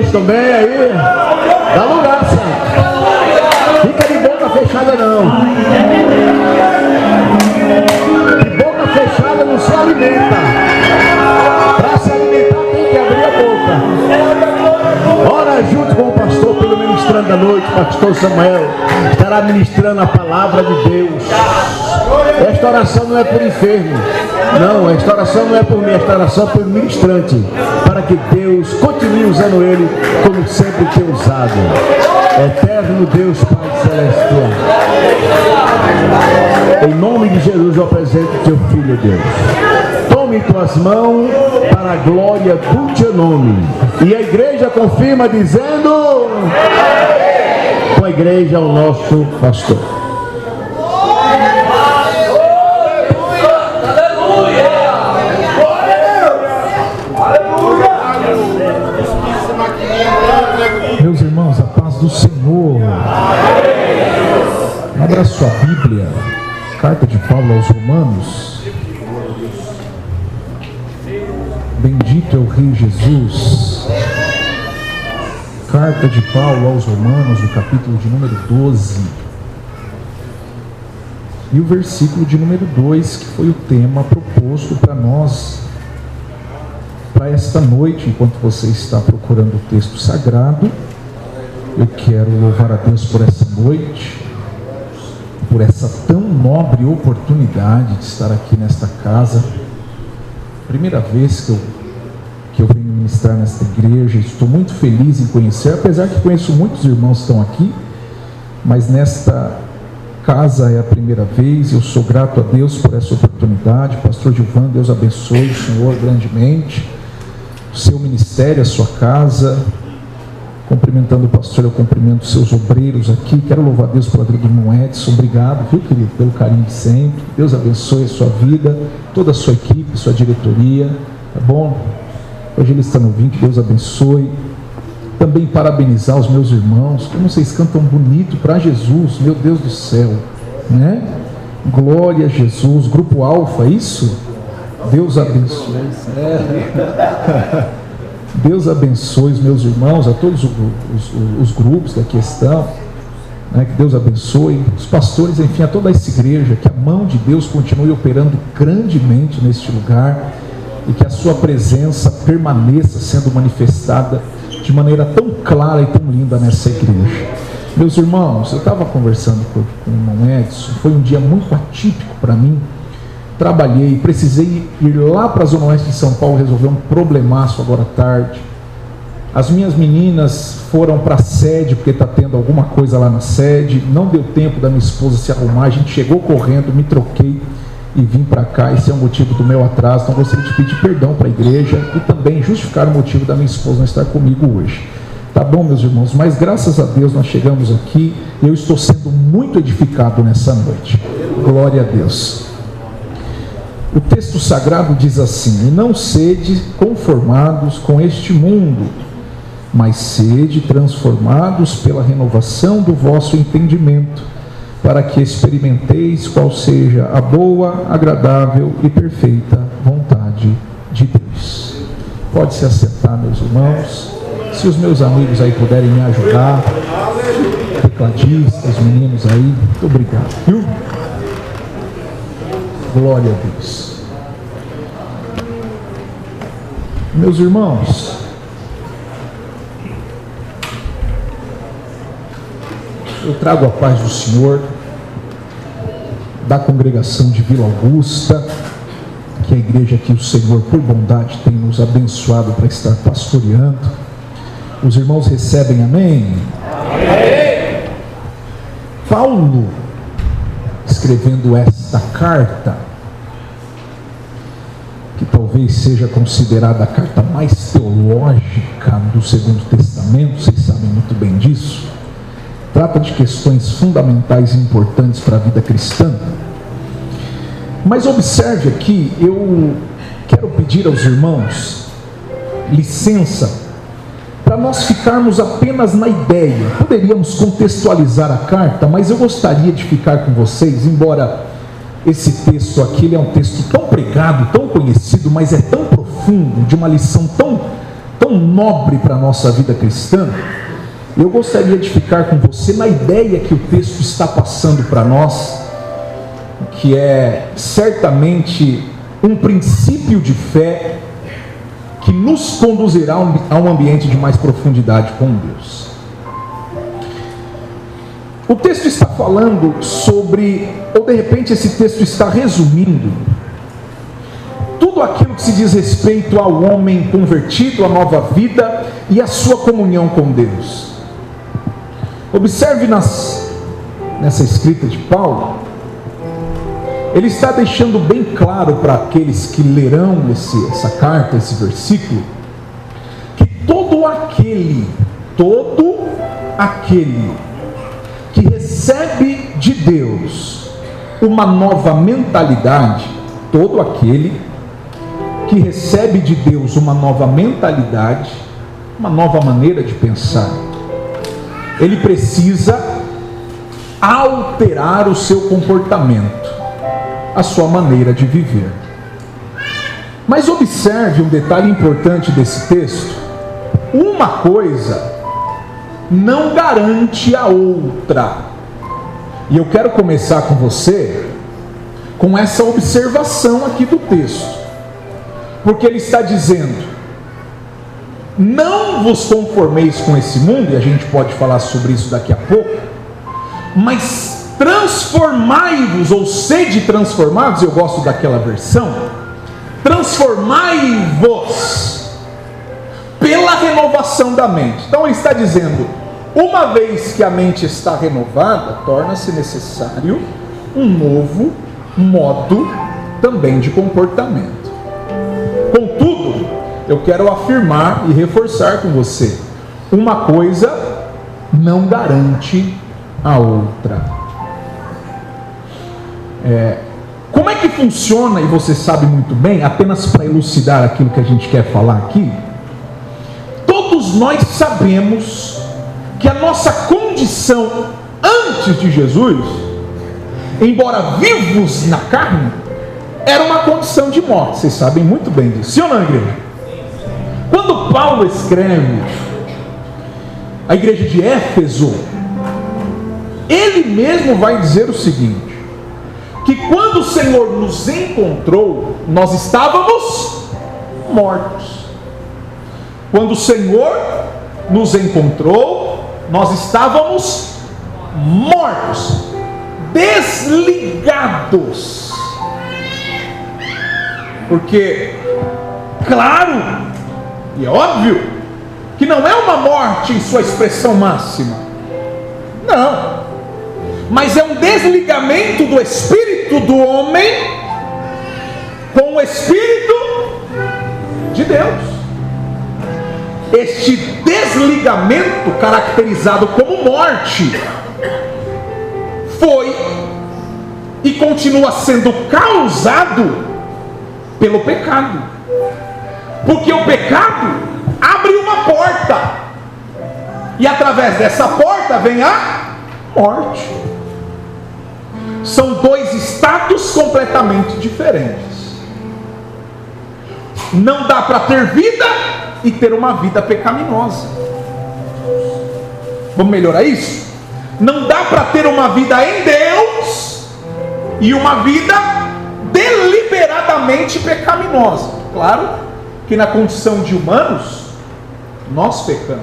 noite também aí. Dá lugar, santo. Fica de boca fechada não. De boca fechada não se alimenta. Para se alimentar tem que abrir a boca. Ora junto com o pastor pelo ministrando da noite, pastor Samuel. Estará ministrando a palavra de Deus. Esta oração não é por enfermo. Não, esta oração não é por mim, esta oração é por ministrante. Para que Deus continue usando ele como sempre tem usado. Eterno Deus Pai Celestial. Em nome de Jesus eu apresento teu filho, Deus. Tome em tuas mãos para a glória do teu nome. E a igreja confirma dizendo: com a igreja o nosso pastor. Meus irmãos, a paz do Senhor. Abra sua Bíblia, carta de Paulo aos Romanos. Bendito é o Rei Jesus. Carta de Paulo aos Romanos, o capítulo de número 12. E o versículo de número 2, que foi o tema proposto para nós, para esta noite, enquanto você está procurando o texto sagrado. Eu quero louvar a Deus por essa noite, por essa tão nobre oportunidade de estar aqui nesta casa. Primeira vez que eu venho ministrar nesta igreja. Estou muito feliz em conhecer, apesar que conheço muitos irmãos que estão aqui, mas nesta casa é a primeira vez. Eu sou grato a Deus por essa oportunidade. Pastor Gilvan, Deus abençoe o Senhor grandemente, o seu ministério, a sua casa. Cumprimentando o pastor, eu cumprimento os seus obreiros aqui. Quero louvar a Deus pela vida do irmão Edson. Obrigado, viu, querido, pelo carinho de sempre. Deus abençoe a sua vida, toda a sua equipe, sua diretoria, tá bom? Hoje eles estão ouvindo, que Deus abençoe. Também parabenizar os meus irmãos, como vocês cantam bonito para Jesus, meu Deus do céu, né? Glória a Jesus. Grupo Alfa, isso? Deus abençoe. Deus abençoe os meus irmãos, a todos os grupos da questão, né? Que Deus abençoe os pastores, enfim, a toda essa igreja, que a mão de Deus continue operando grandemente neste lugar e que a sua presença permaneça sendo manifestada de maneira tão clara e tão linda nessa igreja. Meus irmãos, eu estava conversando com o irmão Edson. Foi um dia muito atípico para mim. Trabalhei, precisei ir lá para a Zona Oeste de São Paulo resolver um problemaço agora à tarde. As minhas meninas foram para a sede, porque está tendo alguma coisa lá na sede. Não deu tempo da minha esposa se arrumar. A gente chegou correndo, me troquei e vim para cá. Esse é o motivo do meu atraso. Então gostaria de pedir perdão para a igreja e também justificar o motivo da minha esposa não estar comigo hoje. Tá bom, meus irmãos? Mas graças a Deus nós chegamos aqui e eu estou sendo muito edificado nessa noite. Glória a Deus. O texto sagrado diz assim: e não sede conformados com este mundo, mas sede transformados pela renovação do vosso entendimento, para que experimenteis qual seja a boa, agradável e perfeita vontade de Deus. Pode se assentar, meus irmãos. Se os meus amigos aí puderem me ajudar, tecladistas, meninos aí, muito obrigado, viu? Glória a Deus. Meus irmãos, eu trago a paz do Senhor da congregação de Vila Augusta, que é a igreja que o Senhor, por bondade, tem nos abençoado para estar pastoreando. Os irmãos recebem amém? Amém. Paulo, escrevendo esta carta, que talvez seja considerada a carta mais teológica do Segundo Testamento, vocês sabem muito bem disso, trata de questões fundamentais e importantes para a vida cristã. Mas observe aqui, eu quero pedir aos irmãos licença para nós ficarmos apenas na ideia. Poderíamos contextualizar a carta, mas eu gostaria de ficar com vocês, embora esse texto aqui ele é um texto tão pregado, tão conhecido, mas é tão profundo, de uma lição tão nobre para a nossa vida cristã, eu gostaria de ficar com você na ideia que o texto está passando para nós, que é certamente um princípio de fé que nos conduzirá a um ambiente de mais profundidade com Deus. O texto está falando sobre, ou de repente esse texto está resumindo, tudo aquilo que se diz respeito ao homem convertido, à nova vida e à sua comunhão com Deus. Observe nessa escrita de Paulo, ele está deixando bem claro para aqueles que lerão essa carta, esse versículo, que todo aquele que recebe de Deus uma nova mentalidade, todo aquele que recebe de Deus uma nova mentalidade, uma nova maneira de pensar, ele precisa alterar o seu comportamento, a sua maneira de viver. Mas observe um detalhe importante desse texto: uma coisa não garante a outra. E eu quero começar com você com essa observação aqui do texto, porque ele está dizendo: não vos conformeis com esse mundo, e a gente pode falar sobre isso daqui a pouco, mas transformai-vos, ou sede transformados. Eu gosto daquela versão, transformai-vos pela renovação da mente. Então ele está dizendo, uma vez que a mente está renovada, torna-se necessário um novo modo também de comportamento. Contudo, eu quero afirmar e reforçar com você, uma coisa não garante a outra. Como é que funciona, e você sabe muito bem, apenas para elucidar aquilo que a gente quer falar aqui, todos nós sabemos que a nossa condição antes de Jesus, embora vivos na carne, era uma condição de morte. Vocês sabem muito bem disso, sim ou não, igreja? Quando Paulo escreve a igreja de Éfeso, ele mesmo vai dizer o seguinte, que quando o Senhor nos encontrou, nós estávamos mortos. Quando o Senhor nos encontrou, nós estávamos mortos, desligados. Porque, claro, e é óbvio, que não é uma morte em sua expressão máxima. Não. Mas é um desligamento do espírito do homem com o espírito de Deus. Este desligamento, caracterizado como morte, foi e continua sendo causado pelo pecado. Porque o pecado abre uma porta, e através dessa porta vem a morte. São dois estados completamente diferentes. Não dá para ter vida e ter uma vida pecaminosa. Vamos melhorar isso? Não dá para ter uma vida em Deus e uma vida deliberadamente pecaminosa. Claro que na condição de humanos nós pecamos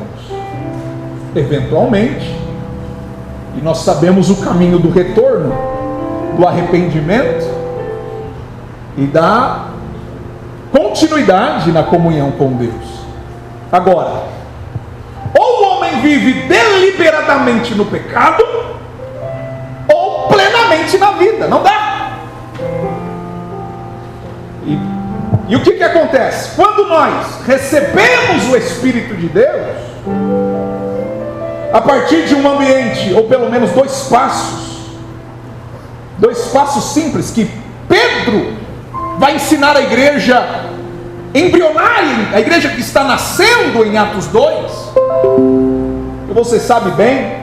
eventualmente, e nós sabemos o caminho do retorno, do arrependimento e da continuidade na comunhão com Deus. Agora, ou o homem vive deliberadamente no pecado, ou plenamente na vida. Não dá. E o que acontece? Quando nós recebemos o Espírito de Deus, a partir de um ambiente, ou pelo menos dois passos simples que Pedro vai ensinar a igreja embrionária, a igreja que está nascendo em Atos 2. E você sabe bem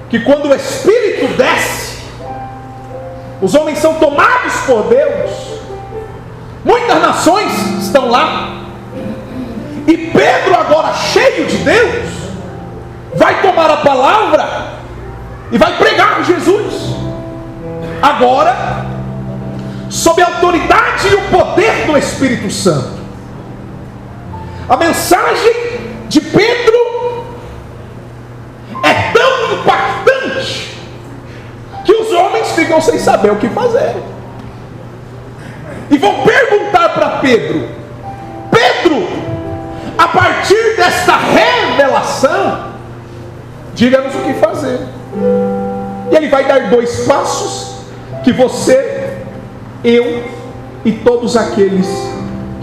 que quando o Espírito desce, os homens são tomados por Deus, muitas nações estão lá, E Pedro, agora cheio de Deus, vai tomar a palavra e vai pregar Jesus. Agora, sob a autoridade e o poder do Espírito Santo. A mensagem de Pedro é tão impactante que os homens ficam sem saber o que fazer. E vão perguntar para Pedro: Pedro, a partir desta revelação, diga-nos o que fazer. E ele vai dar 2 passos que você, eu e todos aqueles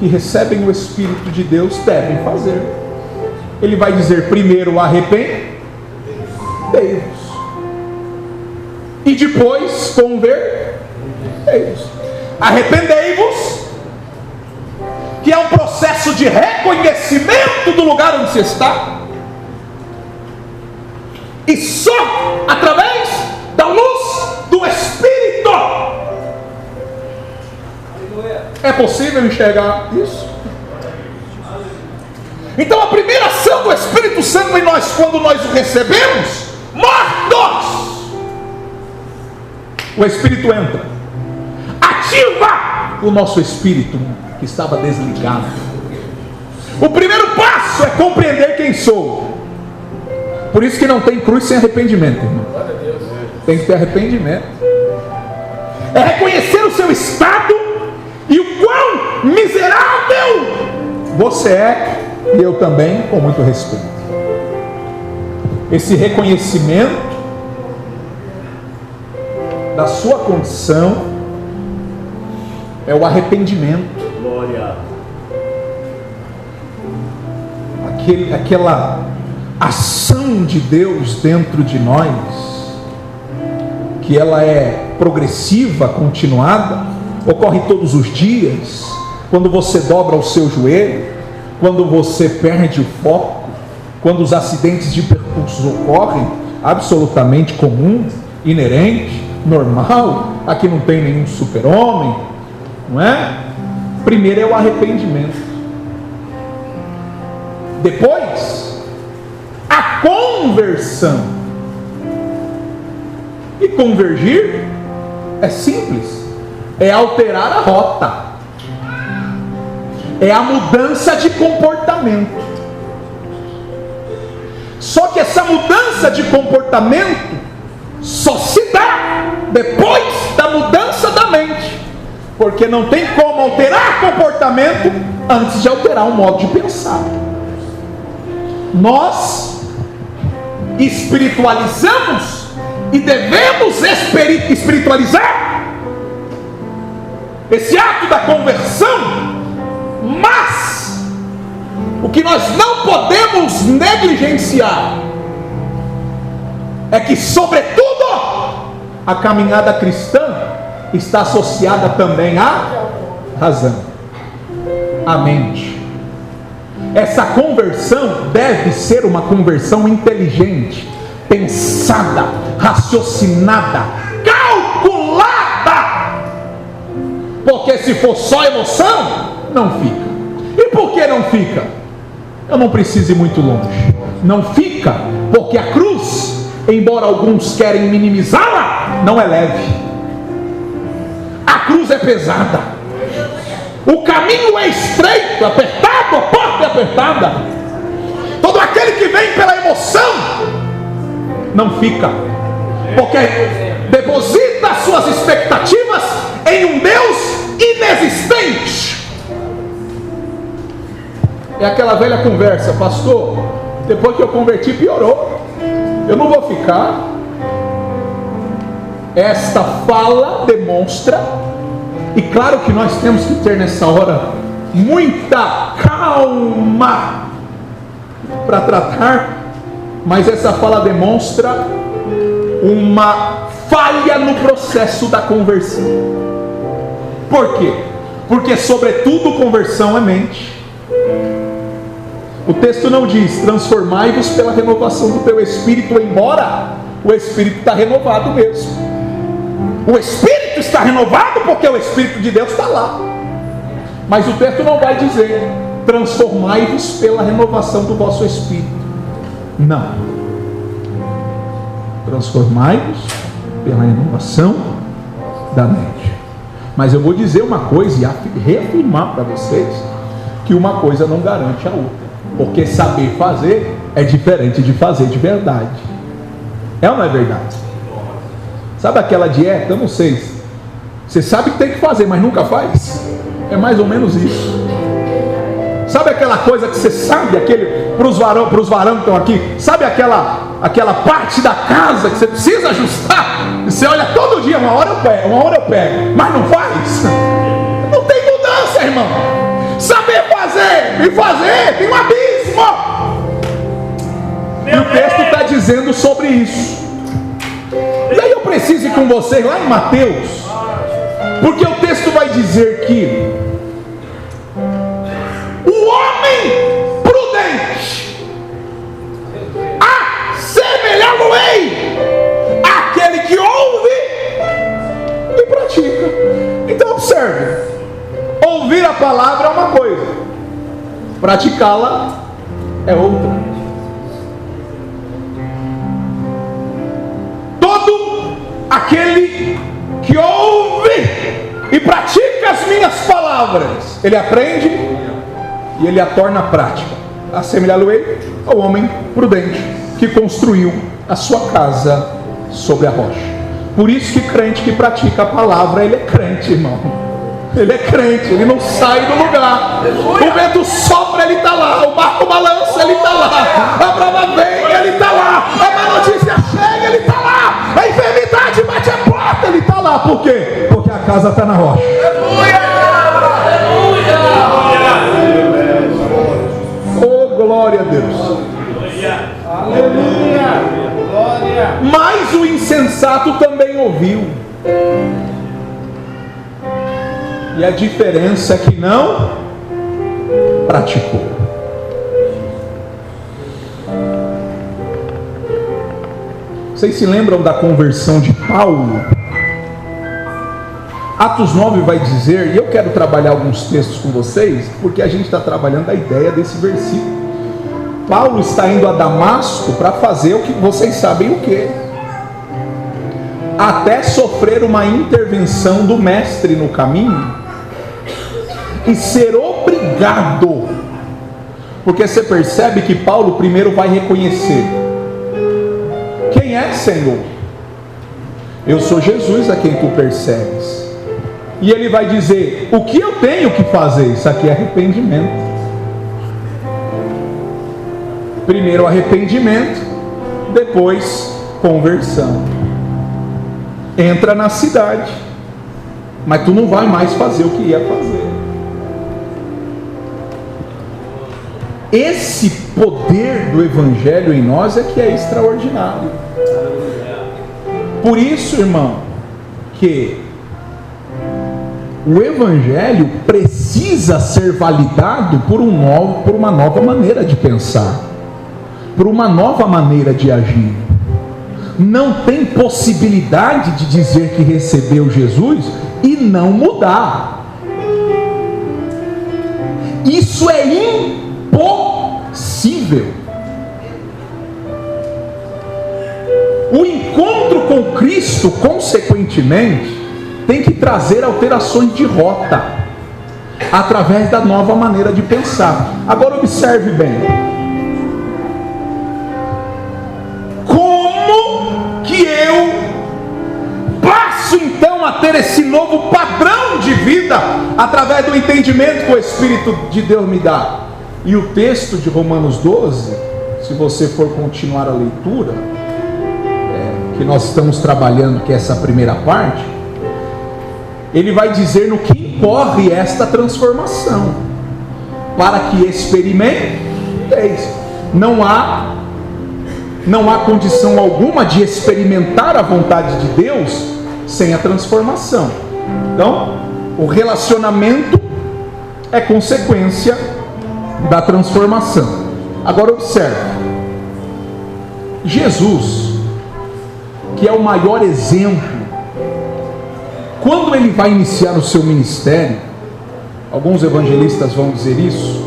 que recebem o Espírito de Deus devem fazer. Ele vai dizer: primeiro, arrependei-vos, e depois convertei-vos. Arrependei-vos, que é um processo de reconhecimento do lugar onde você está, e só através da luz do Espírito é possível enxergar isso. Então a primeira ação do Espírito Santo em nós, quando nós o recebemos, mortos, o Espírito entra, ativa o nosso espírito que estava desligado. O primeiro passo é compreender quem sou. Por isso que não tem cruz sem arrependimento, irmão. Tem que ter arrependimento. É reconhecer o seu estado e o quão miserável você é, e eu também, com muito respeito. Esse reconhecimento da sua condição é o arrependimento. Glória. Aquela ação de Deus dentro de nós, que ela é progressiva, continuada, ocorre todos os dias, quando você dobra o seu joelho, quando você perde o foco, quando os acidentes de percurso ocorrem, absolutamente comum, inerente, normal. Aqui não tem nenhum super-homem, não é? Primeiro é o arrependimento, depois a conversão. E convergir é simples, é alterar a rota, é a mudança de comportamento. Só que essa mudança de comportamento só se dá depois da mudança da mente, porque não tem como alterar comportamento antes de alterar o modo de pensar. Nós espiritualizamos e devemos espiritualizar esse ato da conversão, mas o que nós não podemos negligenciar é que, sobretudo, a caminhada cristã está associada também à razão, à mente. Essa conversão deve ser uma conversão inteligente, pensada, raciocinada, calculada, porque se for só emoção, não fica. E por que não fica? Eu não preciso ir muito longe. Não fica porque a cruz, embora alguns querem minimizá-la, não é leve. A cruz é pesada, o caminho é estreito, apertado, a porta é apertada. Todo aquele que vem pela emoção não fica, porque deposita suas expectativas em um Deus inexistente. É aquela velha conversa: pastor, depois que eu converti piorou, eu não vou ficar. Esta fala demonstra, e claro que nós temos que ter nessa hora muita calma para tratar, mas essa fala demonstra uma falha no processo da conversão. Por quê? Porque sobretudo conversão é mente. O texto não diz: transformai-vos pela renovação do teu espírito, embora o espírito está renovado mesmo. O espírito está renovado porque o Espírito de Deus está lá. Mas o texto não vai dizer transformai-vos pela renovação do vosso espírito. Não. Transformai-vos pela renovação da mente. Mas eu vou dizer uma coisa e reafirmar para vocês que uma coisa não garante a outra. Porque saber fazer é diferente de fazer de verdade. É ou não é verdade? Sabe aquela dieta? Eu não sei. Você sabe que tem que fazer, mas nunca faz? É mais ou menos isso. Sabe aquela coisa que você sabe, para os varões que estão aqui, sabe aquela parte da casa que você precisa ajustar? E você olha todo dia, uma hora eu pego, mas não faz? Não tem mudança, irmão. Saber fazer e fazer tem um abismo. E o texto está dizendo sobre isso. E aí eu preciso ir com vocês lá em Mateus, porque o texto vai dizer que o homem prudente assemelhá-lo-ei àquele que ouve e pratica. Então observe, ouvir a palavra é uma coisa, praticá-la é outra. Todo aquele que ouve e pratica as minhas palavras, ele aprende e ele a torna prática. Assemelhá-lo-ei ao homem prudente que construiu a sua casa sobre a rocha. Por isso que crente que pratica a palavra, ele é crente, irmão. Ele é crente, ele não sai do lugar. O vento sopra, ele está lá. O barco balança, ele está lá. A brava vem, ele está lá. A má notícia chega, ele está lá. A enfermidade bate a porta, ele está lá. Por quê? Porque a casa está na rocha. Oh, glória a Deus. Aleluia. Glória. Mas o insensato também ouviu. E a diferença é que não praticou. Vocês se lembram da conversão de Paulo? Atos 9 vai dizer, e eu quero trabalhar alguns textos com vocês, porque a gente está trabalhando a ideia desse versículo. Paulo está indo a Damasco para fazer o que vocês sabem o que? Até sofrer uma intervenção do mestre no caminho e ser obrigado, porque você percebe que Paulo primeiro vai reconhecer: quem é, Senhor? Eu sou Jesus a quem tu persegues. E ele vai dizer: o que eu tenho que fazer? Isso aqui é arrependimento. Primeiro arrependimento, depois conversão. Entra na cidade, mas tu não vai mais fazer o que ia fazer. Esse poder do Evangelho em nós é que é extraordinário. Por isso, irmão, que o Evangelho precisa ser validado por uma nova maneira de pensar, por uma nova maneira de agir. Não tem possibilidade de dizer que recebeu Jesus e não mudar. Isso é impossível. O encontro com Cristo, consequentemente, tem que trazer alterações de rota, através da nova maneira de pensar. Agora observe bem. Como que eu passo então a ter esse novo padrão de vida, através do entendimento que o Espírito de Deus me dá? E o texto de Romanos 12, se você for continuar a leitura, que nós estamos trabalhando, que é essa primeira parte, ele vai dizer no que incorre esta transformação, para que experimenteis. Não há condição alguma de experimentar a vontade de Deus sem a transformação. Então, o relacionamento é consequência da transformação. Agora observe, Jesus, que é o maior exemplo, quando ele vai iniciar o seu ministério, alguns evangelistas vão dizer isso,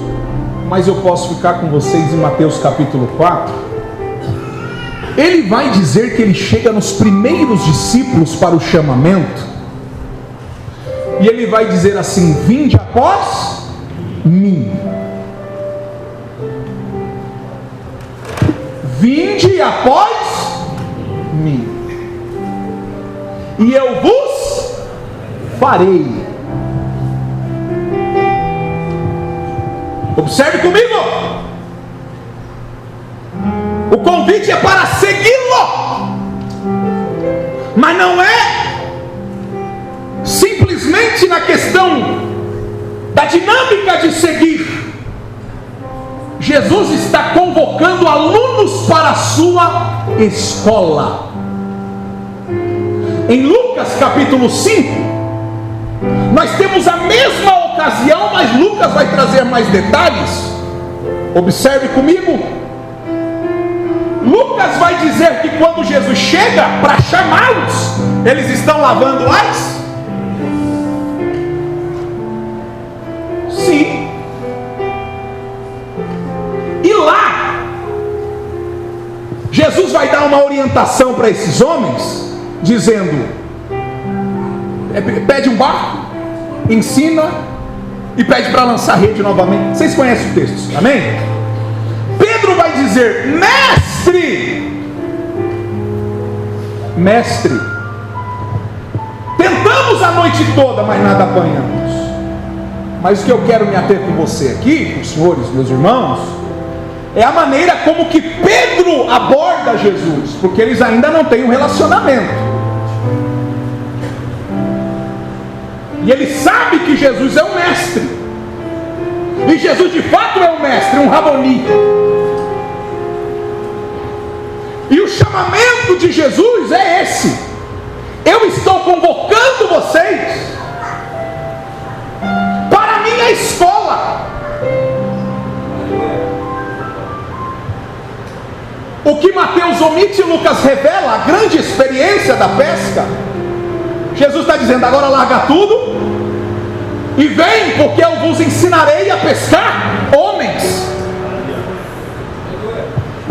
mas eu posso ficar com vocês em Mateus capítulo 4. Ele vai dizer que ele chega nos primeiros discípulos para o chamamento, e ele vai dizer assim: vinde após mim. Vinde após mim, e eu vos farei. Observe comigo. O convite é para segui-lo, mas não é simplesmente na questão da dinâmica de seguir. Jesus está convocando alunos para a sua escola. Em Lucas capítulo 5, nós temos a mesma ocasião, mas Lucas vai trazer mais detalhes. Observe comigo. Lucas vai dizer que quando Jesus chega para chamá-los, eles estão lavando as? Sim. E lá, Jesus vai dar uma orientação para esses homens, dizendo: pede um barco, ensina e pede para lançar rede novamente. Vocês conhecem o texto, amém? Pedro vai dizer: mestre, tentamos a noite toda, mas nada apanhamos. Mas o que eu quero me ater com você aqui, com os senhores, meus irmãos, é a maneira como que Pedro aborda Jesus, porque eles ainda não têm um relacionamento, e ele sabe que Jesus é um mestre, e Jesus de fato é um mestre, um Raboni. E o chamamento de Jesus é esse: eu estou convocando vocês para a minha escola. O que Mateus omite e Lucas revela, a grande experiência da pesca. Jesus está dizendo: agora larga tudo e vem, porque eu vos ensinarei a pescar homens.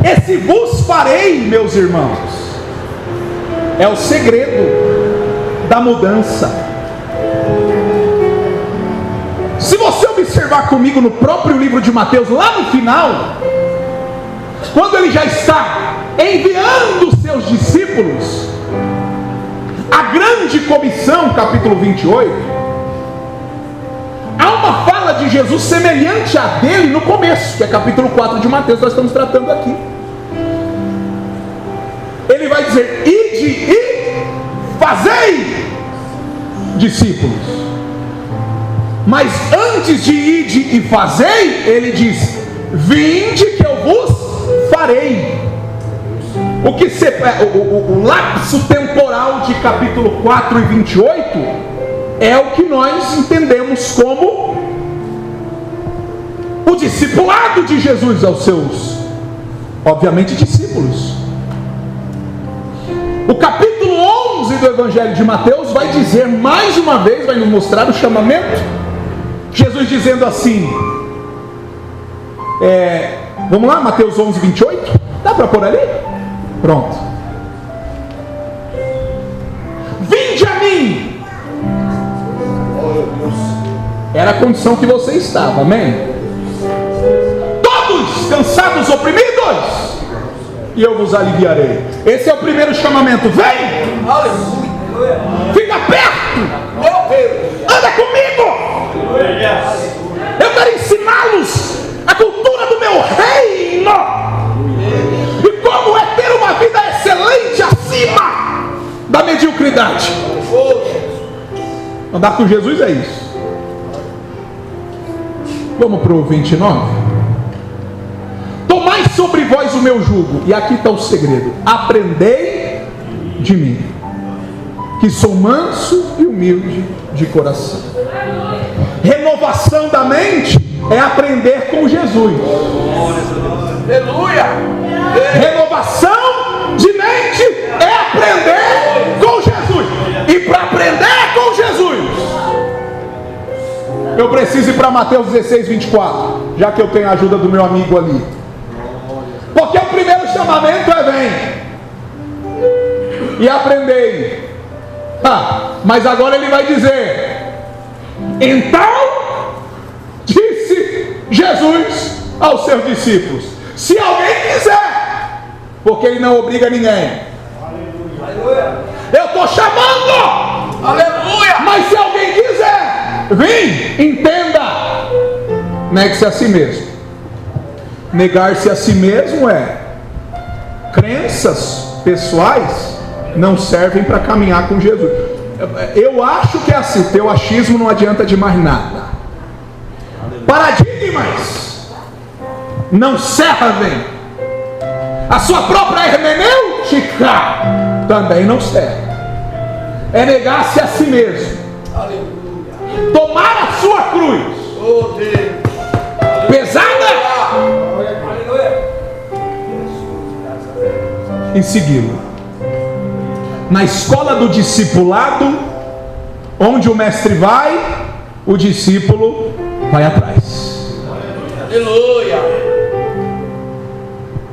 Esse vos farei, meus irmãos, é o segredo da mudança. Se você observar comigo no próprio livro de Mateus, lá no final, quando ele já está enviando os seus discípulos, a grande comissão, capítulo 28, há uma fala de Jesus semelhante à dele no começo, que é capítulo 4 de Mateus, nós estamos tratando aqui. Ele vai dizer: ide e fazei discípulos. Mas antes de ide e fazei, ele diz: vinde que eu vos farei. O lapso temporal de capítulo 4 e 28 é o que nós entendemos como o discipulado de Jesus aos seus, obviamente, discípulos. O capítulo 11 do Evangelho de Mateus vai dizer mais uma vez, vai nos mostrar o chamamento. Jesus dizendo assim, vamos lá, Mateus 11, 28, dá para pôr ali? Pronto. Vinde a mim. Era a condição que você estava, amém? Todos cansados, oprimidos, e eu vos aliviarei. Esse é o primeiro chamamento. Vem! Aleluia! Fica perto! Anda comigo! Eu quero ensiná-los a cultura do meu reino e como é ter uma vida excelente acima da mediocridade. Andar com Jesus é isso. Vamos para o 29. Tomai sobre vós o meu jugo, e aqui está o segredo: aprendei de mim, que sou manso e humilde de coração. Renovação da mente é aprender com Jesus. Aleluia! Renovação de mente é aprender com Jesus. E para aprender com Jesus, eu preciso preciso ir para Mateus 16, 24, já que eu tenho a ajuda do meu amigo ali. Porque o primeiro chamamento é: vem e aprendei. Mas agora ele vai dizer: então disse Jesus aos seus discípulos: se alguém quiser, porque ele não obriga ninguém. Eu estou chamando, aleluia. Mas se alguém quiser, vem, entenda. Negue-se a si mesmo. Negar-se a si mesmo é: crenças pessoais não servem para caminhar com Jesus. Eu acho que é assim. Teu achismo não adianta de mais nada. Paradigmas não servem. A sua própria hermenêutica também não serve. É negar-se a si mesmo. Aleluia. Tomar a sua cruz. Oh, Deus. Pesada. Aleluia. E segui-lo. Na escola do discipulado, onde o mestre vai, o discípulo vai atrás. Aleluia.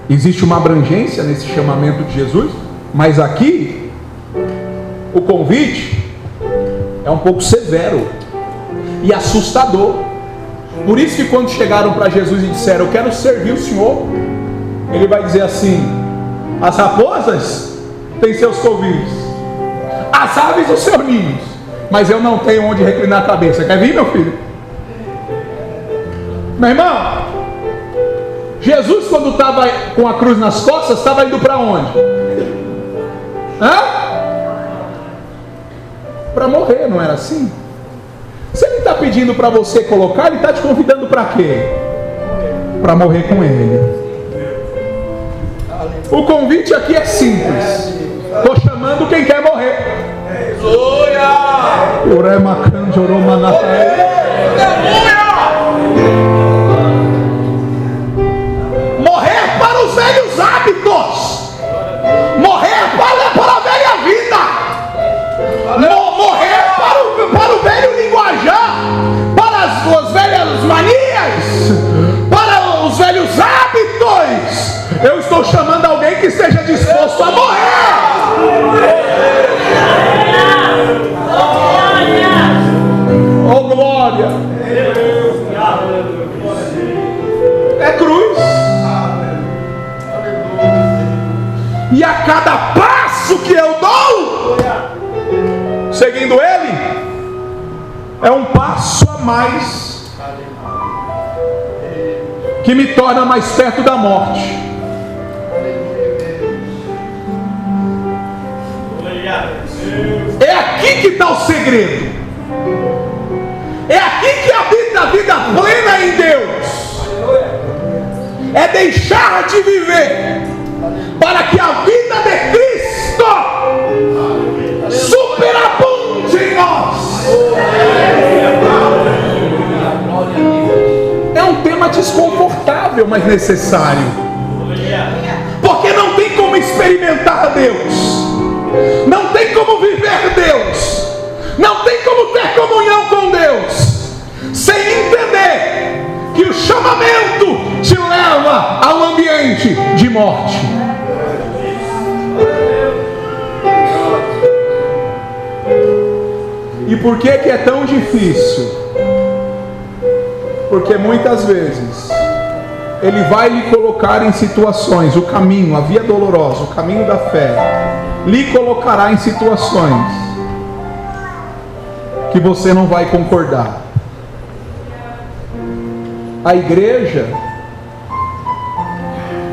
Existe uma abrangência nesse chamamento de Jesus, mas aqui o convite é um pouco severo e assustador. Por isso que quando chegaram para Jesus e disseram: eu quero servir o Senhor, ele vai dizer assim: as raposas têm seus covis, as aves os seus ninhos, mas eu não tenho onde reclinar a cabeça. Quer vir, meu filho? Meu irmão, Jesus, quando estava com a cruz nas costas, estava indo para onde? Para morrer, não era assim? Se ele está pedindo para você colocar, ele está te convidando para quê? Para morrer com ele. O convite aqui é simples. Estou chamando quem quer morrer. Morrer para os velhos hábitos. Morrer para a velha vida. Morrer para o velho linguajar. Para as velhas manias. Para os velhos hábitos. Eu estou chamando alguém que esteja disposto a morrer. Oh, glória. É cruz. E a cada passo que eu dou, seguindo ele, é um passo a mais que me torna mais perto da morte. É aqui que está o segredo. É aqui que habita a vida plena em Deus. É deixar de viver para que a vida de Cristo superabunde em nós. É um tema desconfortável, mas necessário. Porque não tem como experimentar Deus, não tem como viver Deus, não tem como ter comunhão com Deus, sem entender que o chamamento te leva a um ambiente de morte. E por que é tão difícil? Porque muitas vezes ele vai lhe colocar em situações, o caminho, a via dolorosa, o caminho da fé, lhe colocará em situações que você não vai concordar. A igreja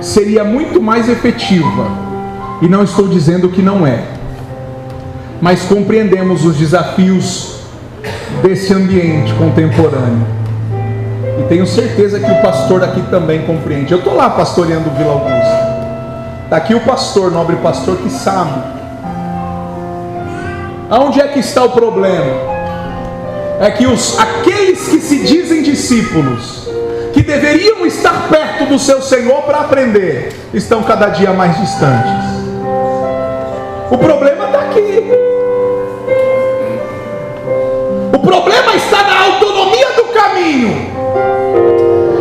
seria muito mais efetiva, e não estou dizendo que não é, mas compreendemos os desafios desse ambiente contemporâneo, e tenho certeza que o pastor aqui também compreende. Eu estou lá pastoreando Vila Augusta, está aqui o pastor, nobre pastor, que sabe aonde é que está o problema. É que aqueles que se dizem discípulos, que deveriam estar perto do seu Senhor para aprender, estão cada dia mais distantes. O problema está aqui. O problema está na autonomia autonomia do caminho.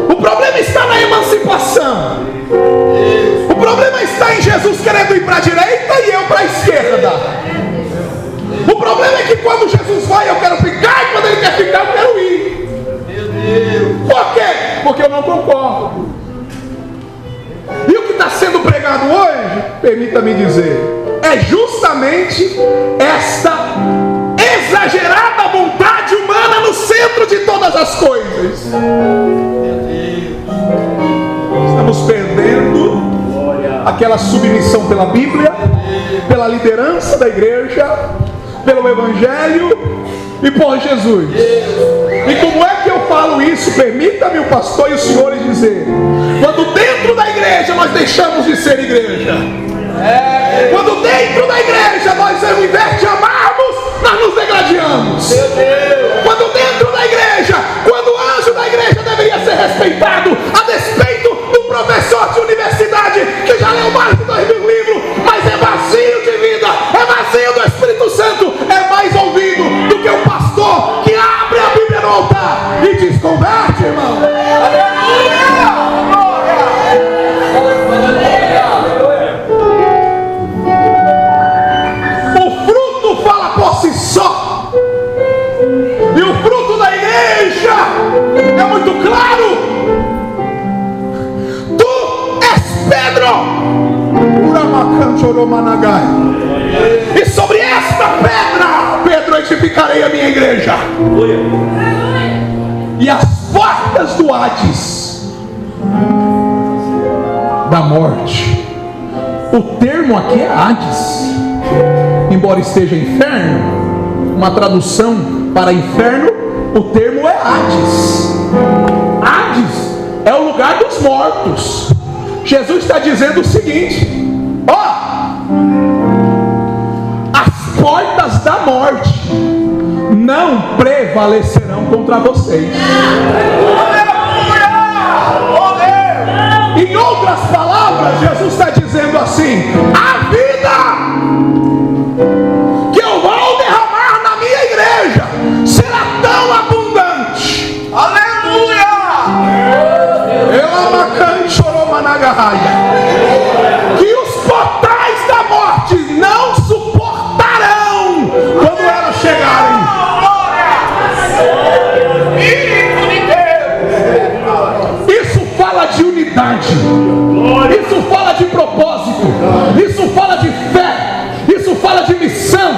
O problema está na emancipação. O problema está em Jesus querendo ir para a direita e eu para a esquerda. O problema é que quando Jesus vai eu quero ficar, e quando ele quer ficar eu quero ir. Por quê? Porque eu não concordo. E o que está sendo pregado hoje, permita-me dizer, é justamente esta exagerada vontade humana no centro de todas as coisas. Estamos perdendo aquela submissão pela Bíblia, pela liderança da igreja, pelo Evangelho e por Jesus. E como é que eu falo isso? Permita-me o pastor e os senhores dizer: quando dentro da igreja nós deixamos de ser igreja, quando dentro da igreja nós, ao invés de amarmos, nós nos degradamos. Quando dentro da igreja, quando o anjo da igreja deveria ser respeitado, a despeito do professor de universidade que já leu mais de 2.000 livros, mas é vazio de vida, é vazio do Espírito Santo, é mais ouvido do que o pastor que abre a Bíblia no altar e diz: converte, irmão. O fruto fala por si só, e o fruto da igreja é muito claro. Tu és Pedro, e sobre esta pedra, Pedro, edificarei a minha igreja, e as portas do Hades, da morte. O termo aqui é Hades, embora esteja inferno, uma tradução para inferno, o termo é Hades. Hades é o lugar dos mortos. Jesus está dizendo o seguinte: as portas da morte não prevalecerão contra vocês. Em outras palavras, Jesus está dizendo assim: a vida que eu vou derramar na minha igreja será tão abundante. Aleluia! Que os portais da morte não suportarão quando elas chegarem. Isso fala de unidade, isso fala de propósito, isso fala de fé, isso fala de missão,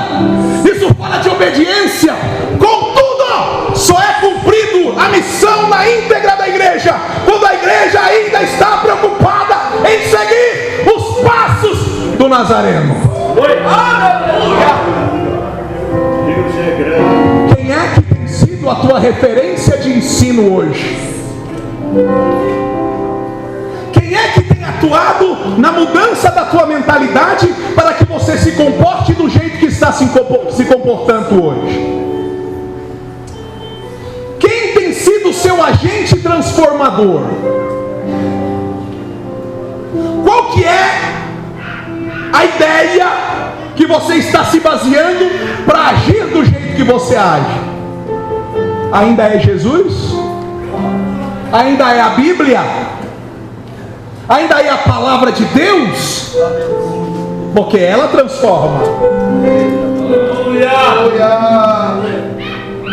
isso fala de obediência. Contudo, só é cumprido a missão na íntegra da igreja quando a igreja ainda está preocupada em seguir os passos do Nazareno. Quem é que tem sido a tua referência de ensino hoje? Quem é que tem atuado na mudança da tua mentalidade para que você se comporte do jeito que está se comportando hoje? Quem tem sido o seu agente transformador? Qual que é a ideia que você está se baseando para agir do jeito que você age? Ainda é Jesus? Ainda é a Bíblia? Ainda é a palavra de Deus? Porque ela transforma.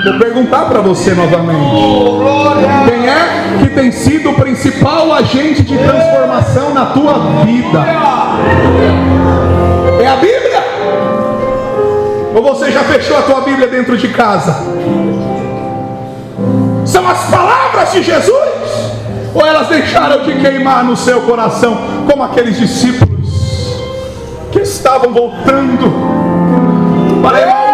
Vou perguntar para você novamente: quem é que tem sido o principal agente de transformação na tua vida? É a Bíblia? Ou você já fechou a tua Bíblia dentro de casa? São as palavras de Jesus? Ou elas deixaram de queimar no seu coração, como aqueles discípulos que estavam voltando para Emaús,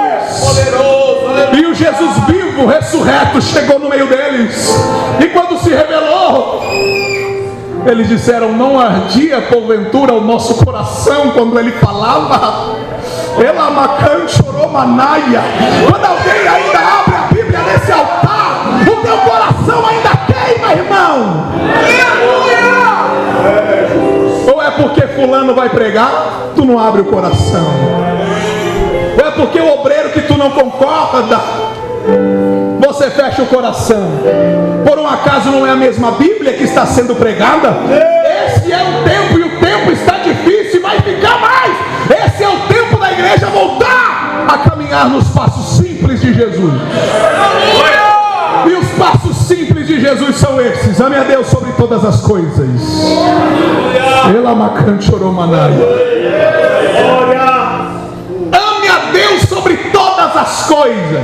e o Jesus vivo, ressurreto, chegou no meio deles, e quando se revelou, eles disseram: não ardia porventura o nosso coração quando ele falava? Quando alguém ainda abre a Bíblia nesse altar, o teu coração ainda queima, irmão. Ou é porque fulano vai pregar, tu não abre o coração? Ou é porque o obreiro que tu não concorda você fecha o coração. Por um acaso não é a mesma Bíblia que está sendo pregada? Esse é o tempo, e o tempo está difícil e vai ficar mais. Esse é o tempo da igreja voltar a caminhar nos passos simples de Jesus. E os passos simples de Jesus são esses: ame a Deus sobre todas as coisas. Ame a Deus sobre todas as coisas.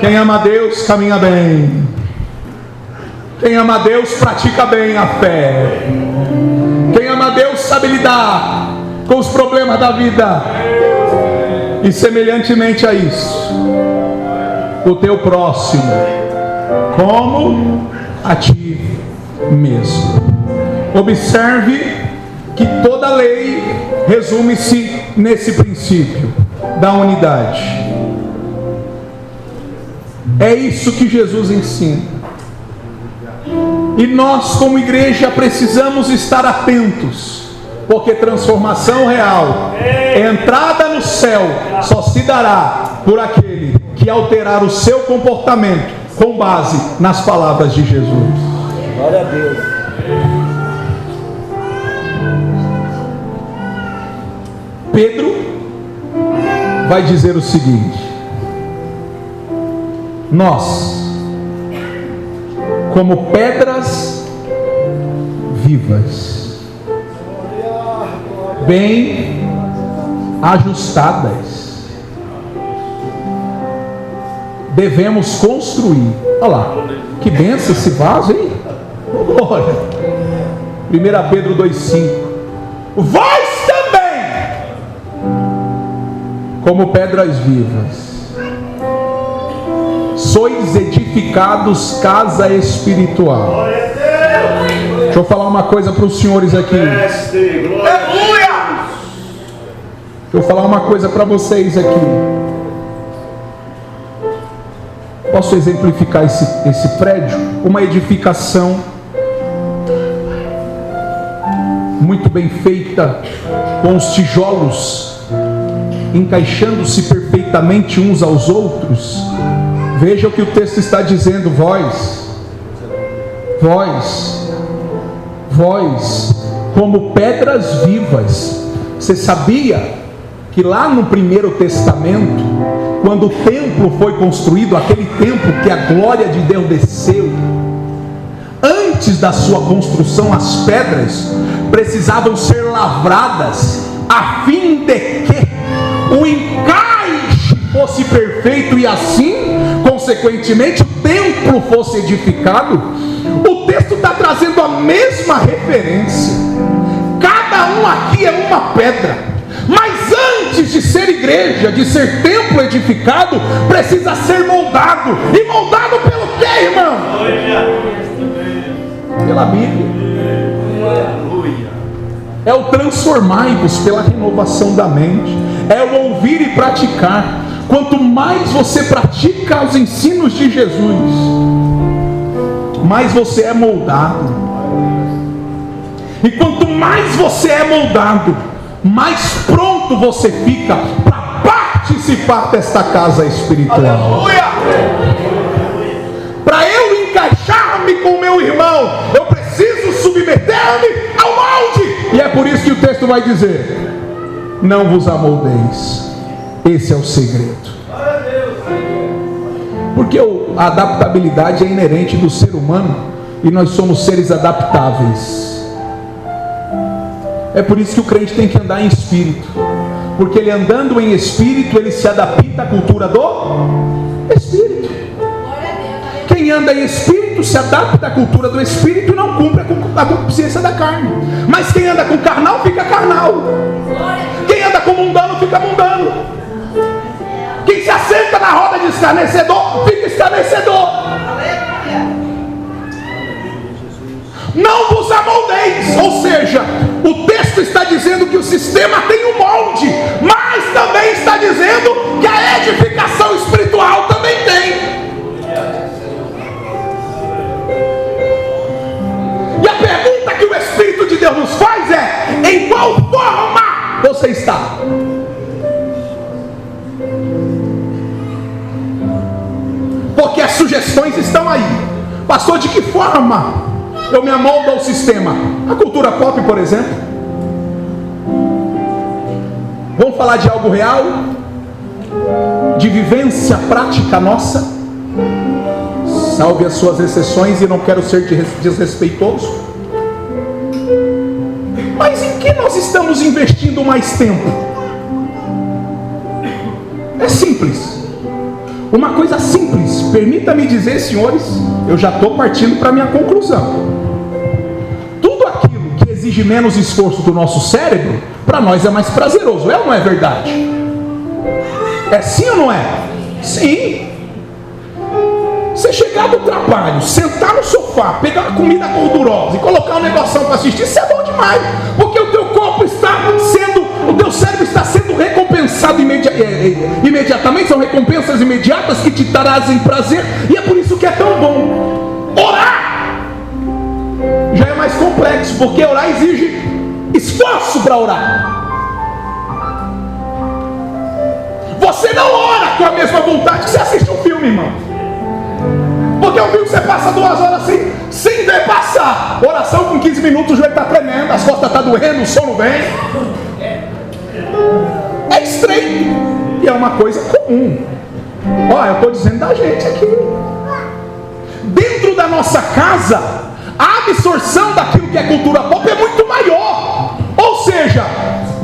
Quem ama a Deus caminha bem. Quem ama a Deus pratica bem a fé. Quem ama a Deus sabe lidar com os problemas da vida. E semelhantemente a isso, o teu próximo como a ti mesmo. Observe que toda lei resume-se nesse princípio da unidade. É isso que Jesus ensina. E nós, como igreja, precisamos estar atentos, porque transformação real, entrada no céu, só se dará por aquele que alterar o seu comportamento com base nas palavras de Jesus. Glória a Deus. Pedro vai dizer o seguinte: nós, como pedras vivas, bem ajustadas, devemos construir. Olha lá, que benção esse vaso, hein? Olha, 1 Pedro 2,5: vós também, como pedras vivas, sois edificados casa espiritual. Deixa eu falar uma coisa para os senhores aqui. Deixa eu falar uma coisa para vocês aqui. Posso exemplificar esse prédio? Uma edificação muito bem feita, com os tijolos encaixando-se perfeitamente uns aos outros. Veja o que o texto está dizendo: vós, como pedras vivas. Você sabia que lá no Primeiro Testamento, quando o templo foi construído, aquele templo que a glória de Deus desceu, antes da sua construção, as pedras precisavam ser lavradas, a fim de que o encaixe fosse perfeito e assim, consequentemente, o templo fosse edificado. O texto está trazendo a mesma referência. Cada um aqui é uma pedra, mas antes de ser igreja, de ser templo edificado, precisa ser moldado. E moldado pelo quê, irmão? Pela Bíblia. É o transformai-vos pela renovação da mente, é o ouvir e praticar. Quanto mais você pratica os ensinos de Jesus, mais você é moldado. E quanto mais você é moldado, mais pronto você fica para participar desta casa espiritual. Para eu encaixar-me com o meu irmão, eu preciso submeter-me ao molde. E é por isso que o texto vai dizer: não vos amoldeis. Esse é o segredo. Porque a adaptabilidade é inerente do ser humano, e nós somos seres adaptáveis. É por isso que o crente tem que andar em espírito, porque ele andando em espírito, ele se adapta à cultura do espírito. Quem anda em espírito se adapta à cultura do espírito e não cumpre a concupiscência da carne. Mas quem anda com carnal fica carnal. Quem anda com mundano fica mundano. Quem se assenta na roda de escarnecedor fica escarnecedor. Não vos amoldeis. Ou seja, o texto está dizendo que o sistema tem um molde, mas também está dizendo que a edificação espiritual também tem. E a pergunta que o Espírito de Deus nos faz é: em qual forma você está? sugestões estão aí. Pastor, de que forma eu me amoldo ao sistema? A cultura pop, por exemplo. Vamos falar de algo real? De vivência prática nossa? Salve as suas exceções, e não quero ser desrespeitoso. Mas em que nós estamos investindo mais tempo? É simples. Uma coisa simples. Permita-me dizer, senhores, eu já estou partindo para a minha conclusão. Tudo aquilo que exige menos esforço do nosso cérebro, para nós é mais prazeroso. É ou não é verdade? É sim ou não é? Sim. Você chegar do trabalho, sentar no sofá, pegar uma comida gordurosa e colocar um negocinho para assistir, isso é bom demais, porque o teu corpo está sendo, o teu cérebro está sendo recompensado imediatamente. São recompensas imediatas que te trazem prazer, e é por isso que é tão bom. Orar já é mais complexo, porque orar exige esforço para orar. Você não ora com a mesma vontade que você assiste um filme, irmão. Porque o filme você passa 2 horas assim, sem ver passar. Oração com 15 minutos, o joelho está tremendo, as costas estão doendo, o sono vem. É estranho. E é uma coisa comum. Olha, eu estou dizendo da gente aqui. Dentro da nossa casa, a absorção daquilo que é cultura pop é muito maior. Ou seja,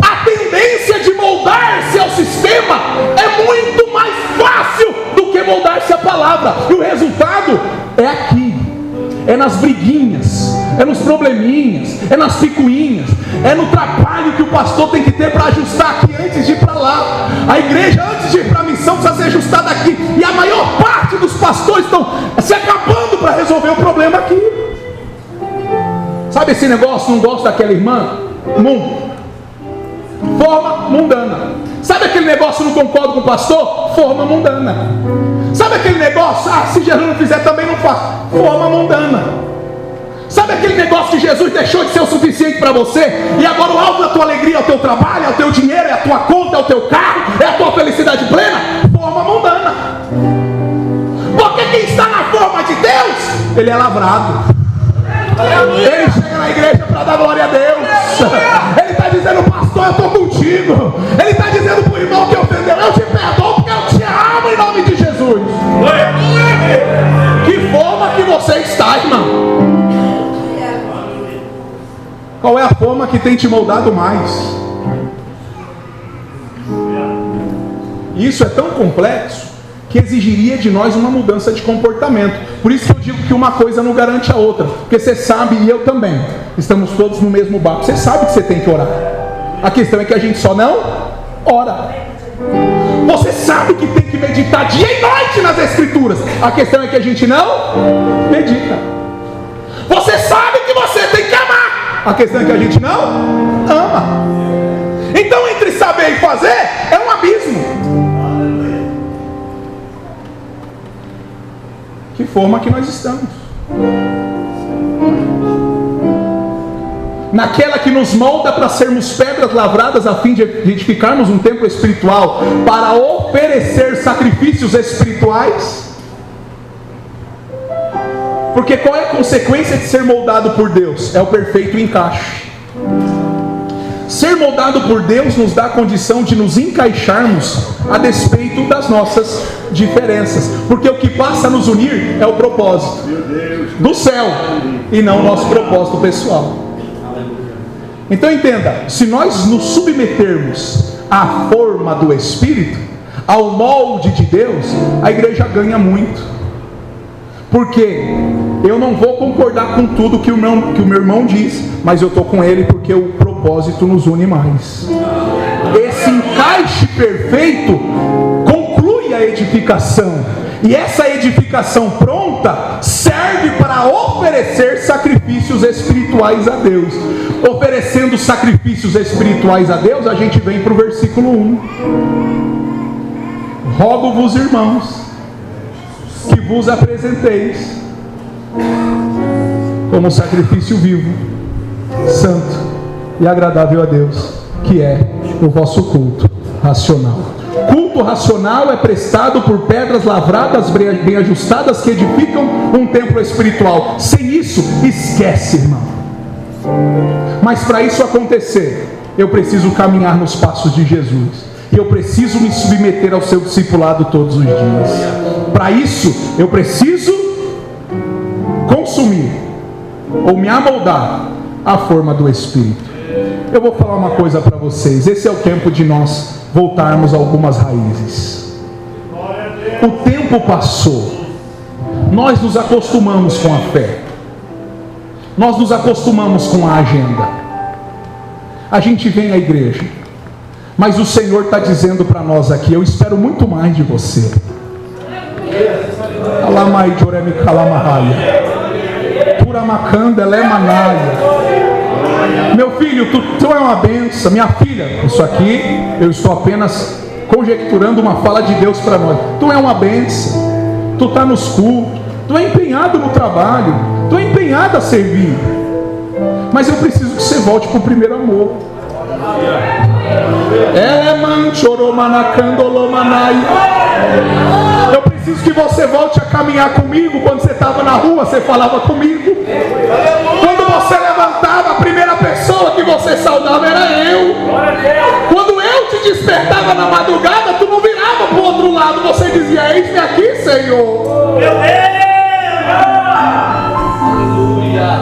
a tendência de moldar-se ao sistema é muito mais fácil do que moldar-se à palavra. E o resultado é aqui, é nas briguinhas, é nos probleminhas, é nas picuinhas, é no trabalho que o pastor tem que ter para ajustar aqui antes de ir para lá. A igreja, antes de ir para a missão, precisa ser ajustada aqui, e a maior parte dos pastores estão se acabando para resolver o problema aqui. Sabe esse negócio, não gosto daquela irmã? Forma mundana. Sabe aquele negócio, não concordo com o pastor? Forma mundana. Sabe aquele negócio, se Jesus não fizer também não faço? Forma mundana. Sabe aquele negócio que Jesus deixou de ser o suficiente para você, e agora o alvo da tua alegria é o teu trabalho, é o teu dinheiro, é a tua conta, é o teu carro, é a tua felicidade plena? Forma mundana. Porque quem está na forma de Deus, ele é lavrado. Ele chega na igreja para dar glória a Deus. Ele está dizendo, pastor, eu estou contigo. Ele está dizendo para o irmão que ofendeu, eu te perdoo porque eu te amo em nome de Jesus. Que forma que você está, irmão? Qual é a forma que tem te moldado mais? Isso é tão complexo que exigiria de nós uma mudança de comportamento. Por isso que eu digo que uma coisa não garante a outra. Porque você sabe, e eu também, estamos todos no mesmo barco. Você sabe que você tem que orar. A questão é que a gente só não ora. Você sabe que tem que meditar dia e noite nas Escrituras. A questão é que a gente não medita. Você sabe que você tem que amar. A questão é que a gente não ama. Então, entre saber e fazer é um abismo. Que forma que nós estamos? Naquela que nos molda para sermos pedras lavradas a fim de edificarmos um templo espiritual para oferecer sacrifícios espirituais? Porque qual é a consequência de ser moldado por Deus? É o perfeito encaixe. Ser moldado por Deus nos dá a condição de nos encaixarmos a despeito das nossas diferenças, porque o que passa a nos unir é o propósito do céu e não o nosso propósito pessoal. Então entenda, se nós nos submetermos à forma do Espírito, ao molde de Deus, a igreja ganha muito. Porque eu não vou concordar com tudo que o meu irmão diz, mas eu estou com ele porque o propósito nos une mais. Esse encaixe perfeito conclui a edificação, e essa edificação pronta serve para oferecer sacrifícios espirituais a Deus. Oferecendo sacrifícios espirituais a Deus, a gente vem para o versículo 1. Rogo-vos, irmãos, que vos apresenteis como sacrifício vivo, santo e agradável a Deus, que é o vosso culto racional. Culto culto racional é prestado por pedras lavradas, bem ajustadas, que edificam um templo espiritual. Sem isso, esquece, irmão. Mas para isso acontecer, eu preciso caminhar nos passos de Jesus. E eu preciso me submeter ao seu discipulado todos os dias. Para isso, eu preciso consumir ou me amoldar à forma do Espírito. Eu vou falar uma coisa para vocês. Esse é o tempo de nós voltarmos a algumas raízes. O tempo passou. Nós nos acostumamos com a fé. Nós nos acostumamos com a agenda. A gente vem à igreja, mas o Senhor está dizendo para nós aqui: eu espero muito mais de você. Alamai Joremi Kalamahaya, Puramakanda Elemanaia. Meu filho, tu é uma benção. Minha filha, isso aqui eu estou apenas conjecturando uma fala de Deus para nós. Tu é uma benção. Tu está nos cultos, tu é empenhado no trabalho, tu é empenhado a servir. Mas eu preciso que você volte para o primeiro amor. Eu preciso que você volte a caminhar comigo. Quando você estava na rua, você falava comigo. Quando você levantava, a primeira pessoa que você saudava era eu. Quando eu te despertava na madrugada, tu não virava para o outro lado. Você dizia: eis-me aqui, Senhor.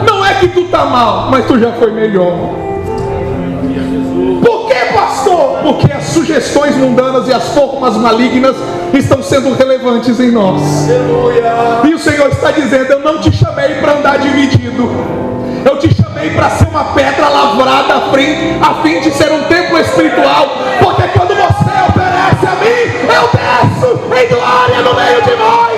Não é que tu está mal, mas tu já foi melhor. Por que, pastor? Porque as sugestões mundanas e as formas malignas estão sendo relevantes em nós. E o Senhor está dizendo: eu não te chamei para andar dividido. Eu te chamei para ser uma pedra lavrada a fim de ser um templo espiritual. Porque quando você oferece a mim, eu desço em glória no meio de vós.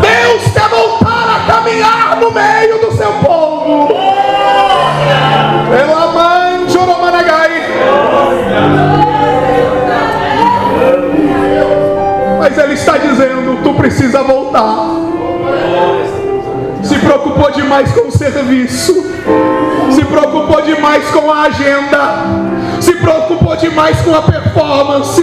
Deus quer voltar a caminhar no meio do seu povo. Mas Ele está dizendo: tu precisa voltar. Se preocupou demais com o serviço, se preocupou demais com a agenda, se preocupou demais com a performance.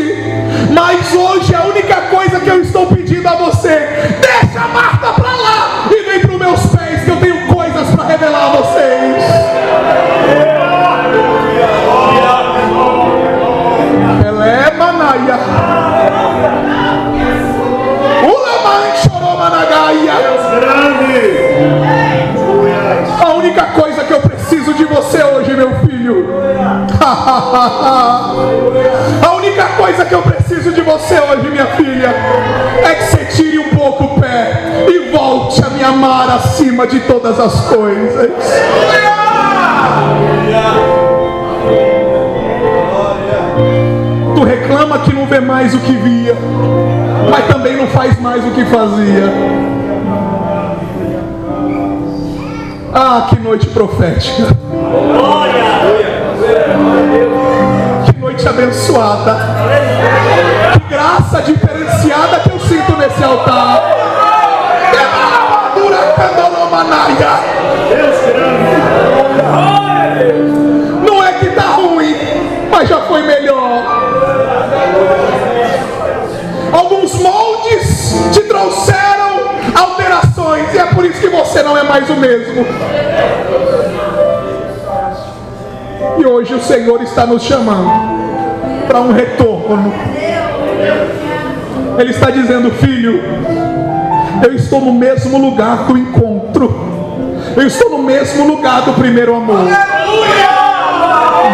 Mas hoje a única coisa que eu estou pedindo a você: deixa a Marta para lá e vem para os meus pés, que eu tenho coisas para revelar a vocês. Ela é Manaia. A única coisa que eu preciso de você hoje, meu filho, a única coisa que eu preciso de você hoje, minha filha, é que você tire um pouco o pé e volte a me amar acima de todas as coisas. Tu reclama que não vê mais o que via, mas também não faz mais o que fazia. Ah, que noite profética. Que noite abençoada. Que graça diferenciada que eu sinto nesse altar. Não é que tá ruim, mas já foi melhor. Alguns moldes te trouxeram alterações, e é por isso que você não é mais o mesmo. E hoje o Senhor está nos chamando para um retorno. Ele está dizendo: filho, eu estou no mesmo lugar do encontro, eu estou no mesmo lugar do primeiro amor.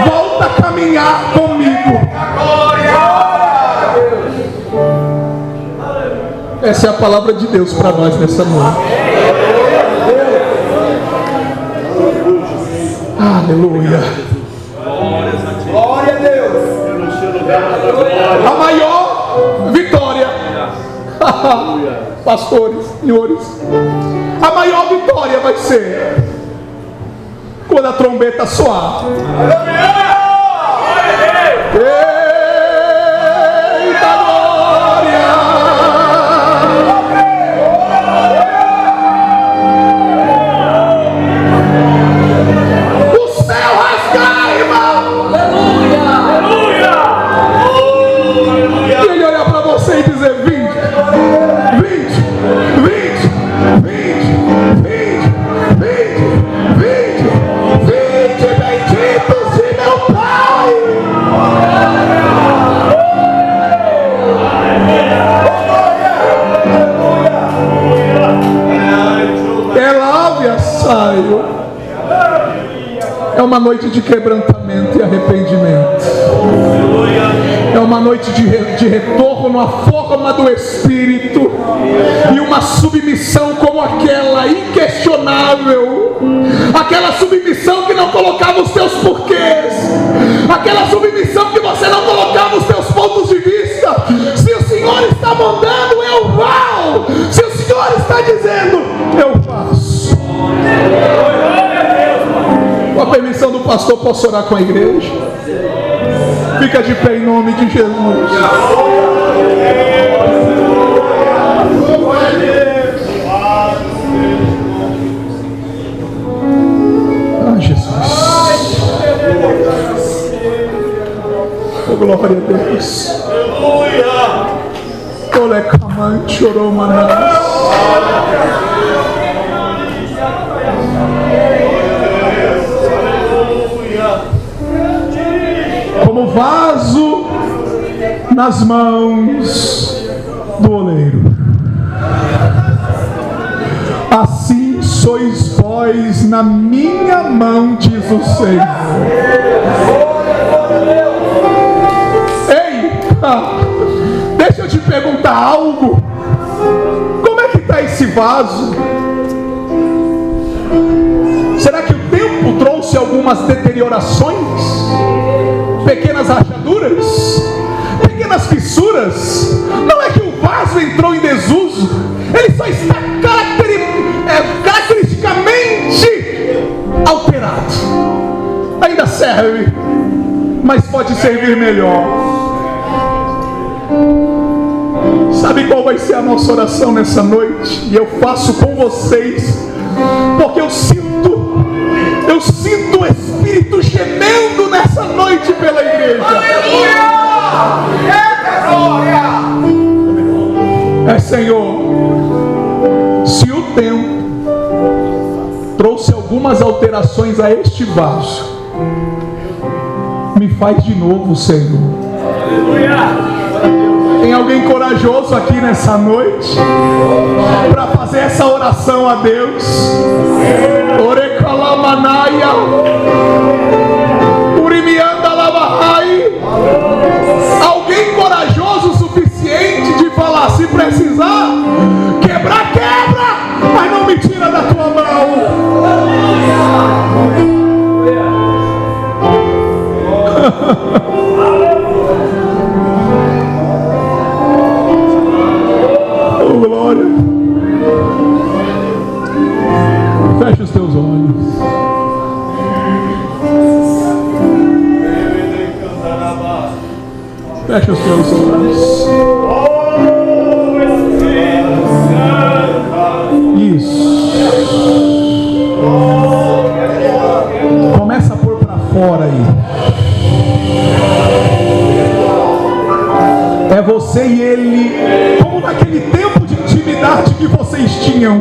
Volta a caminhar comigo. Essa é a palavra de Deus para nós nessa noite. Aleluia. Glória a Deus. A maior vitória, pastores, senhores, a maior vitória vai ser quando a trombeta soar. Eita glória! O céu rasgado. É uma noite de quebrantamento e arrependimento. É uma noite de retorno à forma do Espírito e uma submissão como aquela, inquestionável. Aquela submissão que não colocava os teus porquês. Aquela submissão que você não colocava os teus pontos de vista. Se o Senhor está mandando, eu vou. Se o Senhor está dizendo, eu faço. Com a permissão do pastor, posso orar com a igreja? Fica de pé em nome de Jesus. Ah, Jesus. Oh, glória a Deus. Olha, camante, chorou, manás. Como vaso nas mãos do oleiro, assim sois vós na minha mão, diz o Senhor. Ei, deixa eu te perguntar algo. Como é que está esse vaso? Será que o tempo trouxe algumas deteriorações? Pequenas rachaduras? Pequenas fissuras? Não é que o vaso entrou em desuso, ele só está caracteristicamente alterado. Ainda serve, mas pode servir melhor. Sabe qual vai ser a nossa oração nessa noite? E eu faço com vocês, porque eu sinto o Espírito gemendo nessa noite pela igreja. É, Senhor, se o tempo trouxe algumas alterações a este vaso, me faz de novo, Senhor. Tem alguém corajoso aqui nessa noite para fazer essa oração a Deus? Orecalamanaya, Urimianda Lavahai. Alguém corajoso o suficiente de falar: se precisar, quebrar, quebra, mas não me tira da tua mão. Oh, glória. Fecha os teus olhos. Fecha os teus olhos. Isso. Começa a pôr para fora aí. É você e ele, como naquele tempo de intimidade que vocês tinham.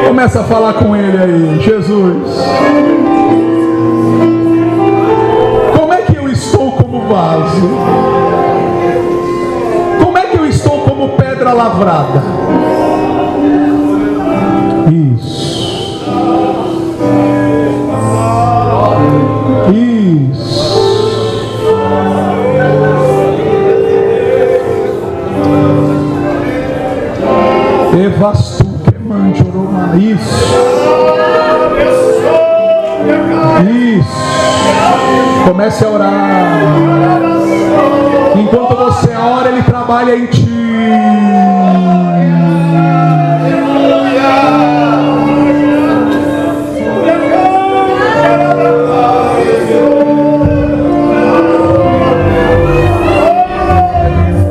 Começa a falar com ele aí. Jesus, como é que eu estou como vaso? Como é que eu estou como pedra lavrada? Isso. Isso. Evastu que manjoroma. Isso. Isso. Comece a orar. Enquanto você ora, ele trabalha em ti.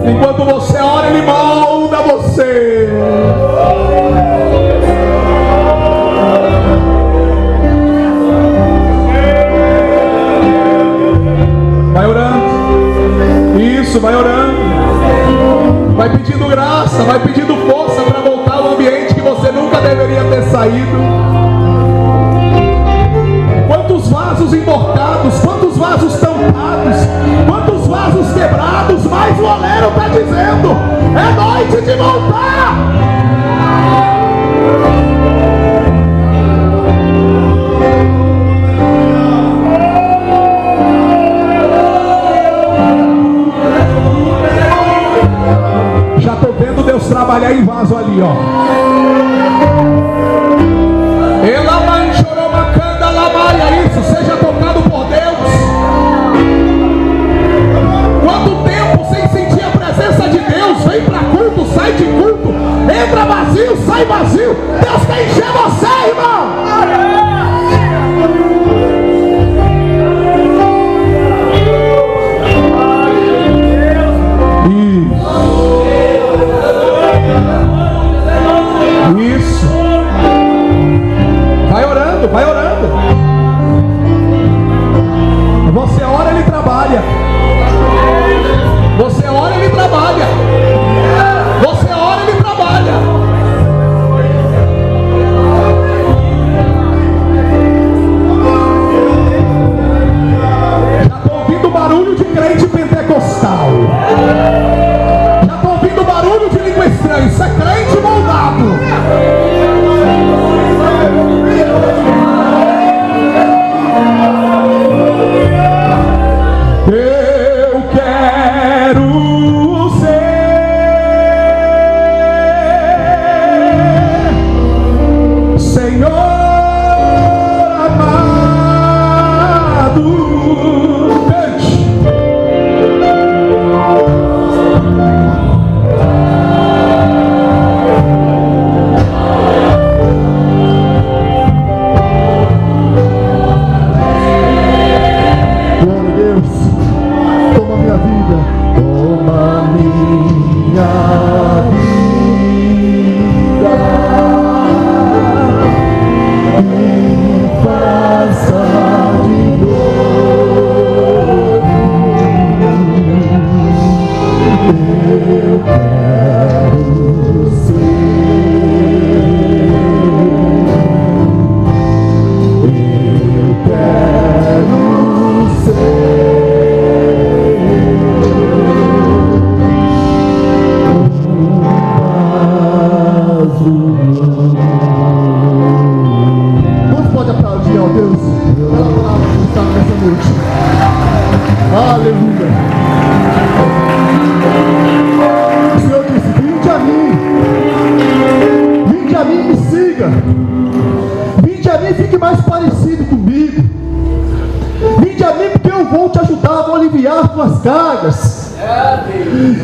Enquanto você ora, ele molda você. Vai orando. Isso, vai orando. Vai pedindo graça, vai pedindo força para voltar ao ambiente que você nunca deveria ter saído. Quantos vasos emborcados, quantos vasos tampados, quantos vasos quebrados, mas o oleiro está dizendo: é noite de voltar. trabalhar em vaso ali, ó. Isso, seja tocado por Deus. Quanto tempo sem sentir a presença de Deus? Vem para culto, sai de culto, entra vazio, sai vazio. Deus quer encher você, irmão. Isso. Vai orando, vai orando. Você ora, ele trabalha. Você ora, ele trabalha. Você ora, ele trabalha. Já estou ouvindo barulho de crente pentecostal. Já estou ouvindo barulho de língua estranha. Isso é crente moldado. Eu quero ser, Senhor amado, cante.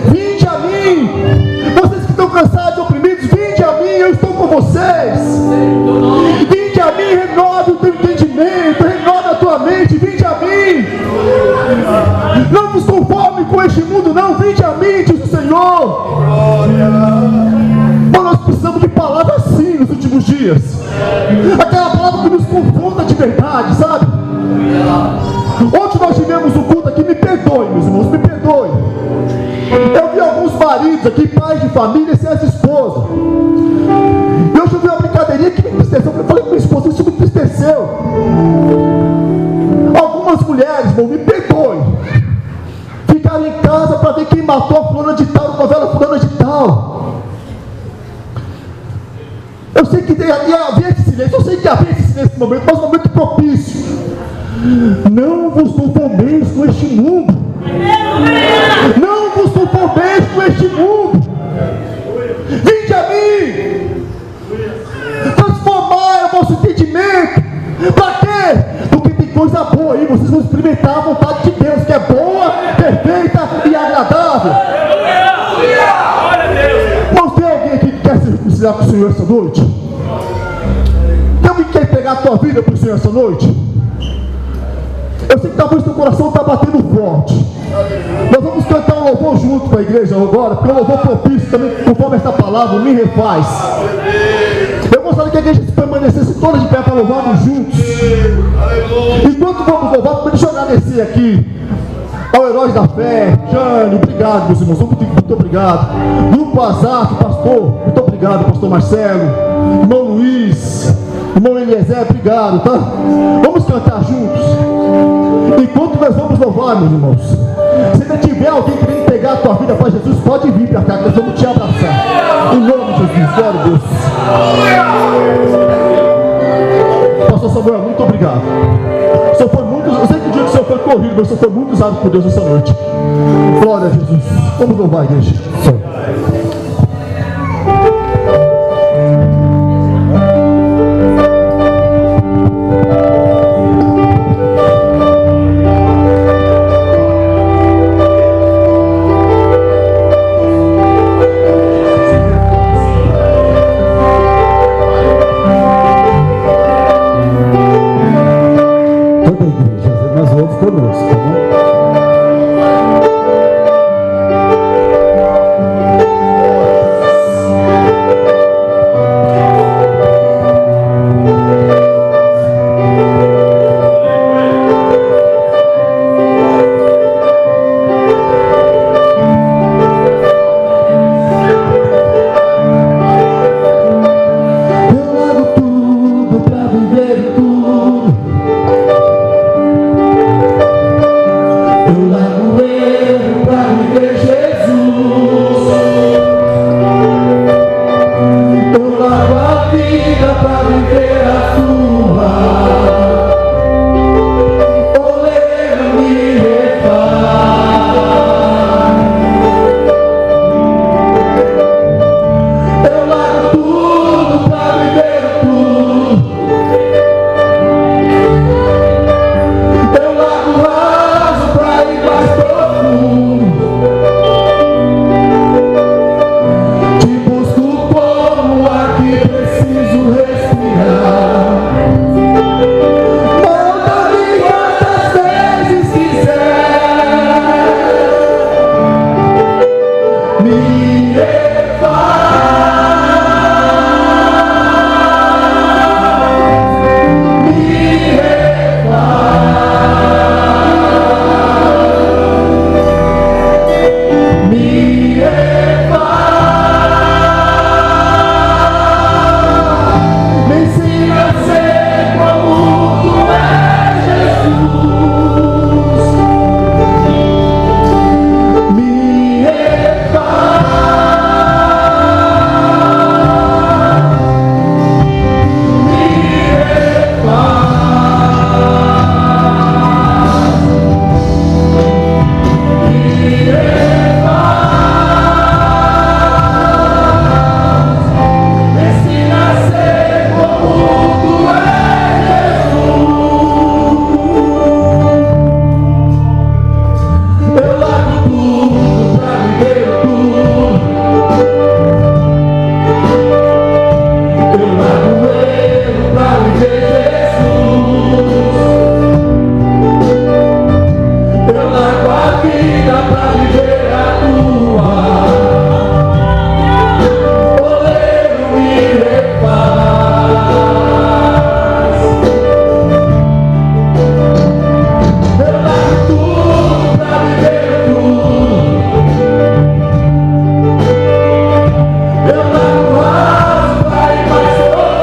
Vinde a mim, vocês que estão cansados e oprimidos, vinde a mim, eu estou com vocês. Vinde a mim, renove o teu entendimento, renove a tua mente, vinde a mim. Não vos conforme com este mundo, não, vinde a mim, diz o Senhor. Mas nós precisamos de palavras assim nos últimos dias. Aquela palavra que nos confronta de verdade, sabe? Ontem nós tivemos um culto aqui, me perdoe, meus irmãos, me perdoe. Eu vi alguns maridos aqui, pais de família, sem as esposas. Eu já vi uma brincadeirinha que me entristeceu. Eu falei com minha esposa, isso me entristeceu. Algumas mulheres, irmão, me perdoe, ficaram em casa para ver quem matou a fulana de tal, a novela fulana de tal. Eu sei que havia esse silêncio, eu sei que havia esse silêncio nesse momento, mas um momento propício. Não vos conformeis com este mundo. Não vos conformeis com este mundo. Vinde a mim. Transformai o vosso entendimento. Para quê? Porque tem coisa boa aí. Vocês vão experimentar a vontade de Deus, que é boa, perfeita e agradável. Mas tem alguém aqui que quer se reconciliar com o Senhor essa noite? Tem alguém que quer entregar a tua vida para o Senhor essa noite? Eu sei que talvez teu coração está batendo forte. Nós vamos cantar um louvor junto com a igreja agora, porque é um louvor propício também, conforme esta palavra, me refaz. Eu gostaria que a igreja permanecesse toda de pé para louvarmos juntos. Enquanto vamos louvar, deixa eu agradecer aqui ao Heróis da Fé, Jane, obrigado, meus irmãos, muito obrigado. Grupo Azaf, pastor, muito obrigado, pastor Marcelo, irmão Luiz, irmão Eliezer, obrigado, tá? Vamos cantar juntos. Enquanto nós vamos louvar, meus irmãos, se ainda tiver alguém querendo entregar a tua vida para Jesus, pode vir para cá, que nós vamos te abraçar. Em nome de Jesus, glória a Deus. Pastor Samuel, muito obrigado. O Senhor foi muito, eu sei que o dia que o Senhor foi corrido, mas o Senhor foi muito usado por Deus essa noite. Glória a Jesus. Vamos louvar a igreja. Eu largo as pra ir mais longe.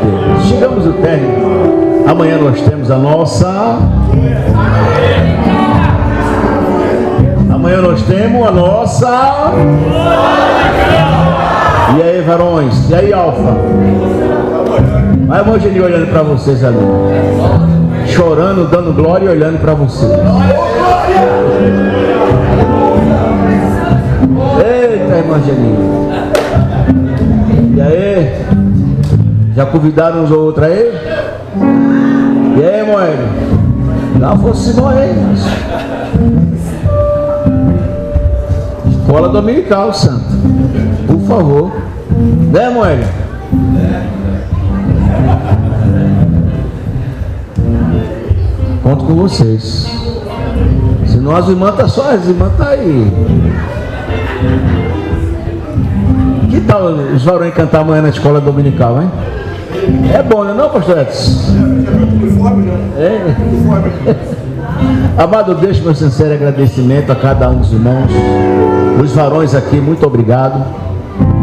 ter. Chegamos ao término. Amanhã nós temos a nossa... Amanhã nós temos a nossa... E aí, varões? E aí, Alfa? Vai, irmão Genil, olhando para vocês ali. Chorando, dando glória e olhando para vocês. Eita, irmão Genil. E aí? Já convidaram uns ou outros aí? E aí, Moeda? Dá uma força aí. Escola dominical, santo. Por favor. Né, Moeda? Conto com vocês. Senão as irmãs tá só, as irmãs tá aí. Que tal os varões cantar amanhã na escola dominical, hein? É bom, não é, pastor Edson? É. Amado, deixo meu sincero agradecimento a cada um dos irmãos. Os varões aqui, muito obrigado.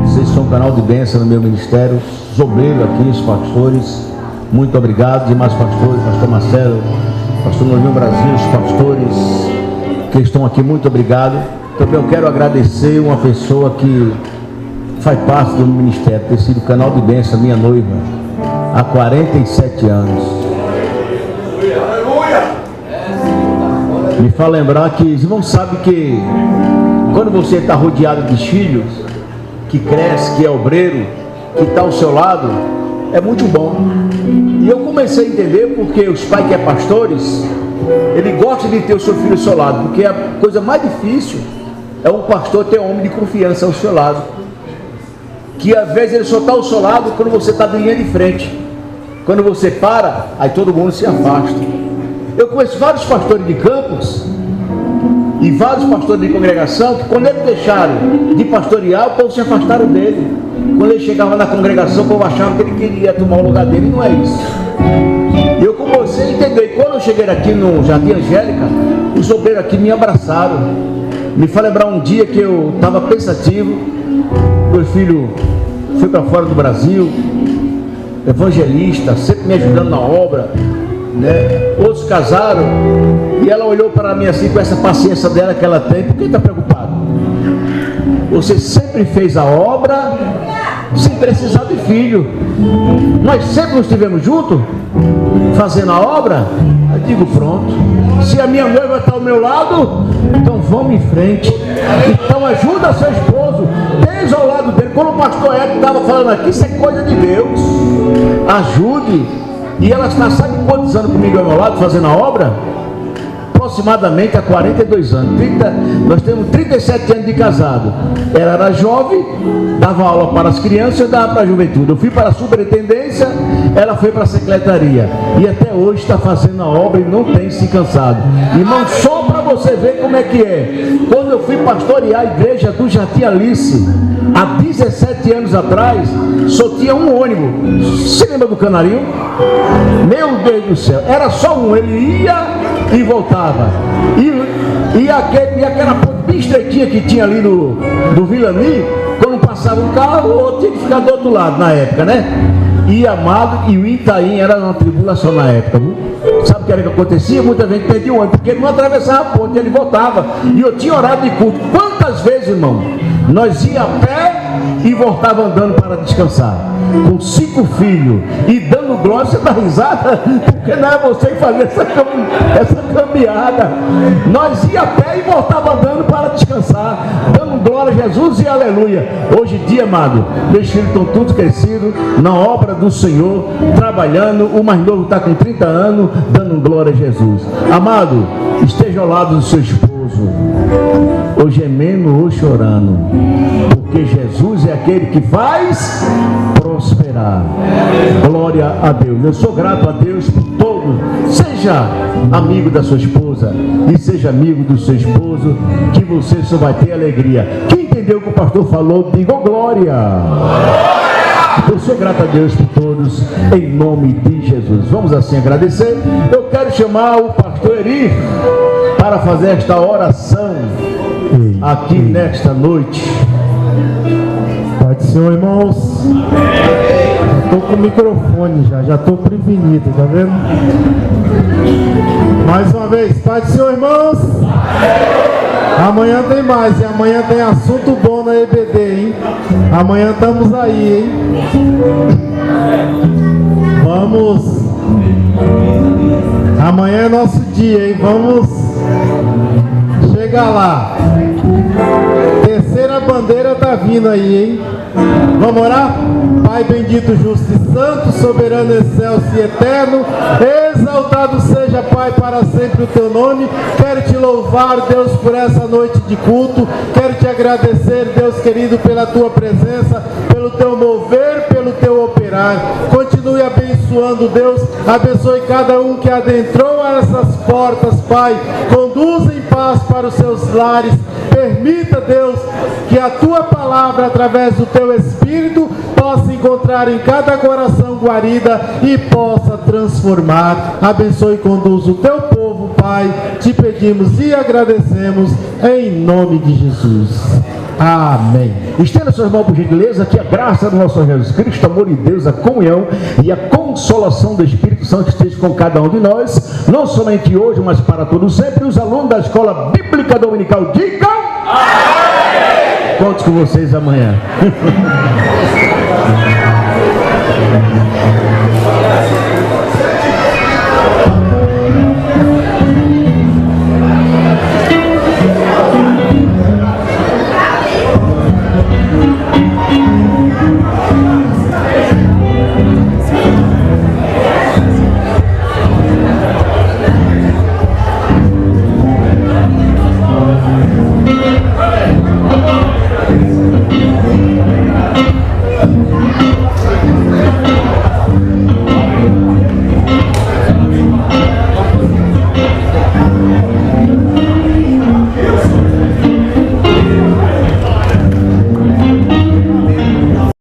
Vocês são um canal de bênção no meu ministério. Os obreiros aqui, os pastores, muito obrigado. Demais pastores, pastor Marcelo, pastor Novinho Brasil, os pastores que estão aqui, muito obrigado. Também eu quero agradecer uma pessoa que faz parte do ministério, ter sido canal de bênção, minha noiva, há 47 anos. Me faz lembrar que os irmãos sabem que quando você está rodeado de filhos, que cresce, que é obreiro, que está ao seu lado, é muito bom. E eu comecei a entender porque os pais que é pastores, ele gosta de ter o seu filho ao seu lado, porque a coisa mais difícil é um pastor ter um homem de confiança ao seu lado, que às vezes ele só está ao seu lado quando você está de linha de frente. Quando você para, aí todo mundo se afasta. Eu conheço vários pastores de campos e vários pastores de congregação que quando eles deixaram de pastorear, o povo se afastaram dele. Quando ele chegava na congregação, o povo achava que ele queria tomar o lugar dele, e não é isso. Eu comecei a entender. E quando eu cheguei aqui no Jardim Angélica, os obreiros aqui me abraçaram. Me faz lembrar um dia que eu estava pensativo. Meu filho foi para fora do Brasil, evangelista, sempre me ajudando na obra, né? Outros casaram e ela olhou para mim assim com essa paciência dela que ela tem. Por que está preocupado? Você sempre fez a obra sem precisar de filho. Nós sempre estivemos juntos fazendo a obra. Eu digo, pronto, se a minha noiva está ao meu lado, então vamos em frente. Então ajuda seu esposo, desde ao lado dele. Quando o pastor Edson estava falando aqui, isso é coisa de Deus. Ajude. E ela está, sabe quantos anos comigo ao meu lado fazendo a obra? Aproximadamente há 42 anos. Nós temos 37 anos de casado. Ela era jovem, dava aula para as crianças, eu dava para a juventude. Eu fui para a superintendência, ela foi para a secretaria. E até hoje está fazendo a obra e não tem se cansado. Irmão, só para você ver como é que é. Quando eu fui pastorear a igreja do Jardim Alice, há 17 anos atrás, só tinha um ônibus. Você lembra do Canarinho? Meu Deus do céu, era só um. Ele ia e voltava. E aquela ponte bem estreitinha que tinha ali do Vilani, quando passava um carro, o outro tinha que ficar do outro lado na época, né? E amado, e o Itaim era uma tribulação na época, viu? Sabe o que era que acontecia? Muita gente perdia o ônibus, porque ele não atravessava a ponte, ele voltava. E eu tinha horário de culto. Quantas vezes, irmão, nós ia a pé e voltava andando para descansar, com 5 filhos, e dando glória. Você dá risada, porque não é você que fazia essa caminhada. Nós ia a pé e voltava andando para descansar, dando glória a Jesus e aleluia. Hoje em dia, amado, meus filhos estão todos crescidos na obra do Senhor, trabalhando. O mais novo está com 30 anos, dando glória a Jesus. Amado, esteja ao lado do seu esposo, ou gemendo ou chorando, porque Jesus é aquele que faz prosperar. Glória a Deus. Eu sou grato a Deus por todos. Seja amigo da sua esposa e seja amigo do seu esposo, que você só vai ter alegria. Quem entendeu o que o pastor falou, diga glória. Eu sou grato a Deus por todos, em nome de Jesus. Vamos assim agradecer. Eu quero chamar o pastor Eri para fazer esta oração aqui nesta noite. do Senhor, irmãos. Estou com o microfone já estou prevenido, tá vendo? Mais uma vez, Pai do Senhor, irmãos. Amanhã tem mais, e amanhã tem assunto bom na EBD, hein? Amanhã estamos aí, hein? Vamos. Amanhã é nosso dia, hein? Vamos chegar lá. Terceira bandeira tá vindo aí, hein? Vamos orar? Pai bendito, justo e santo, soberano, excelso e eterno, exaltado seja, Pai, para sempre o teu nome. Quero te louvar, Deus, por essa noite de culto. Quero te agradecer, Deus querido, pela tua presença, pelo teu mover, pelo teu operar. Continue abençoando, Deus. Abençoe cada um que adentrou a essas portas, Pai. Conduza em paz para os seus lares. Permita, Deus, que a tua palavra, através do teu Espírito, possa encontrar em cada coração guarida e possa transformar. Abençoe e conduza o teu povo, Pai. Te pedimos e agradecemos em nome de Jesus. Amém. Estenda suas mãos por gentileza, que a graça do nosso Senhor Jesus Cristo, amor de Deus, a comunhão e a consolação do Espírito Santo esteja com cada um de nós, não somente hoje, mas para todos sempre. Os alunos da Escola Bíblica Dominical digam amém. Conto com vocês amanhã.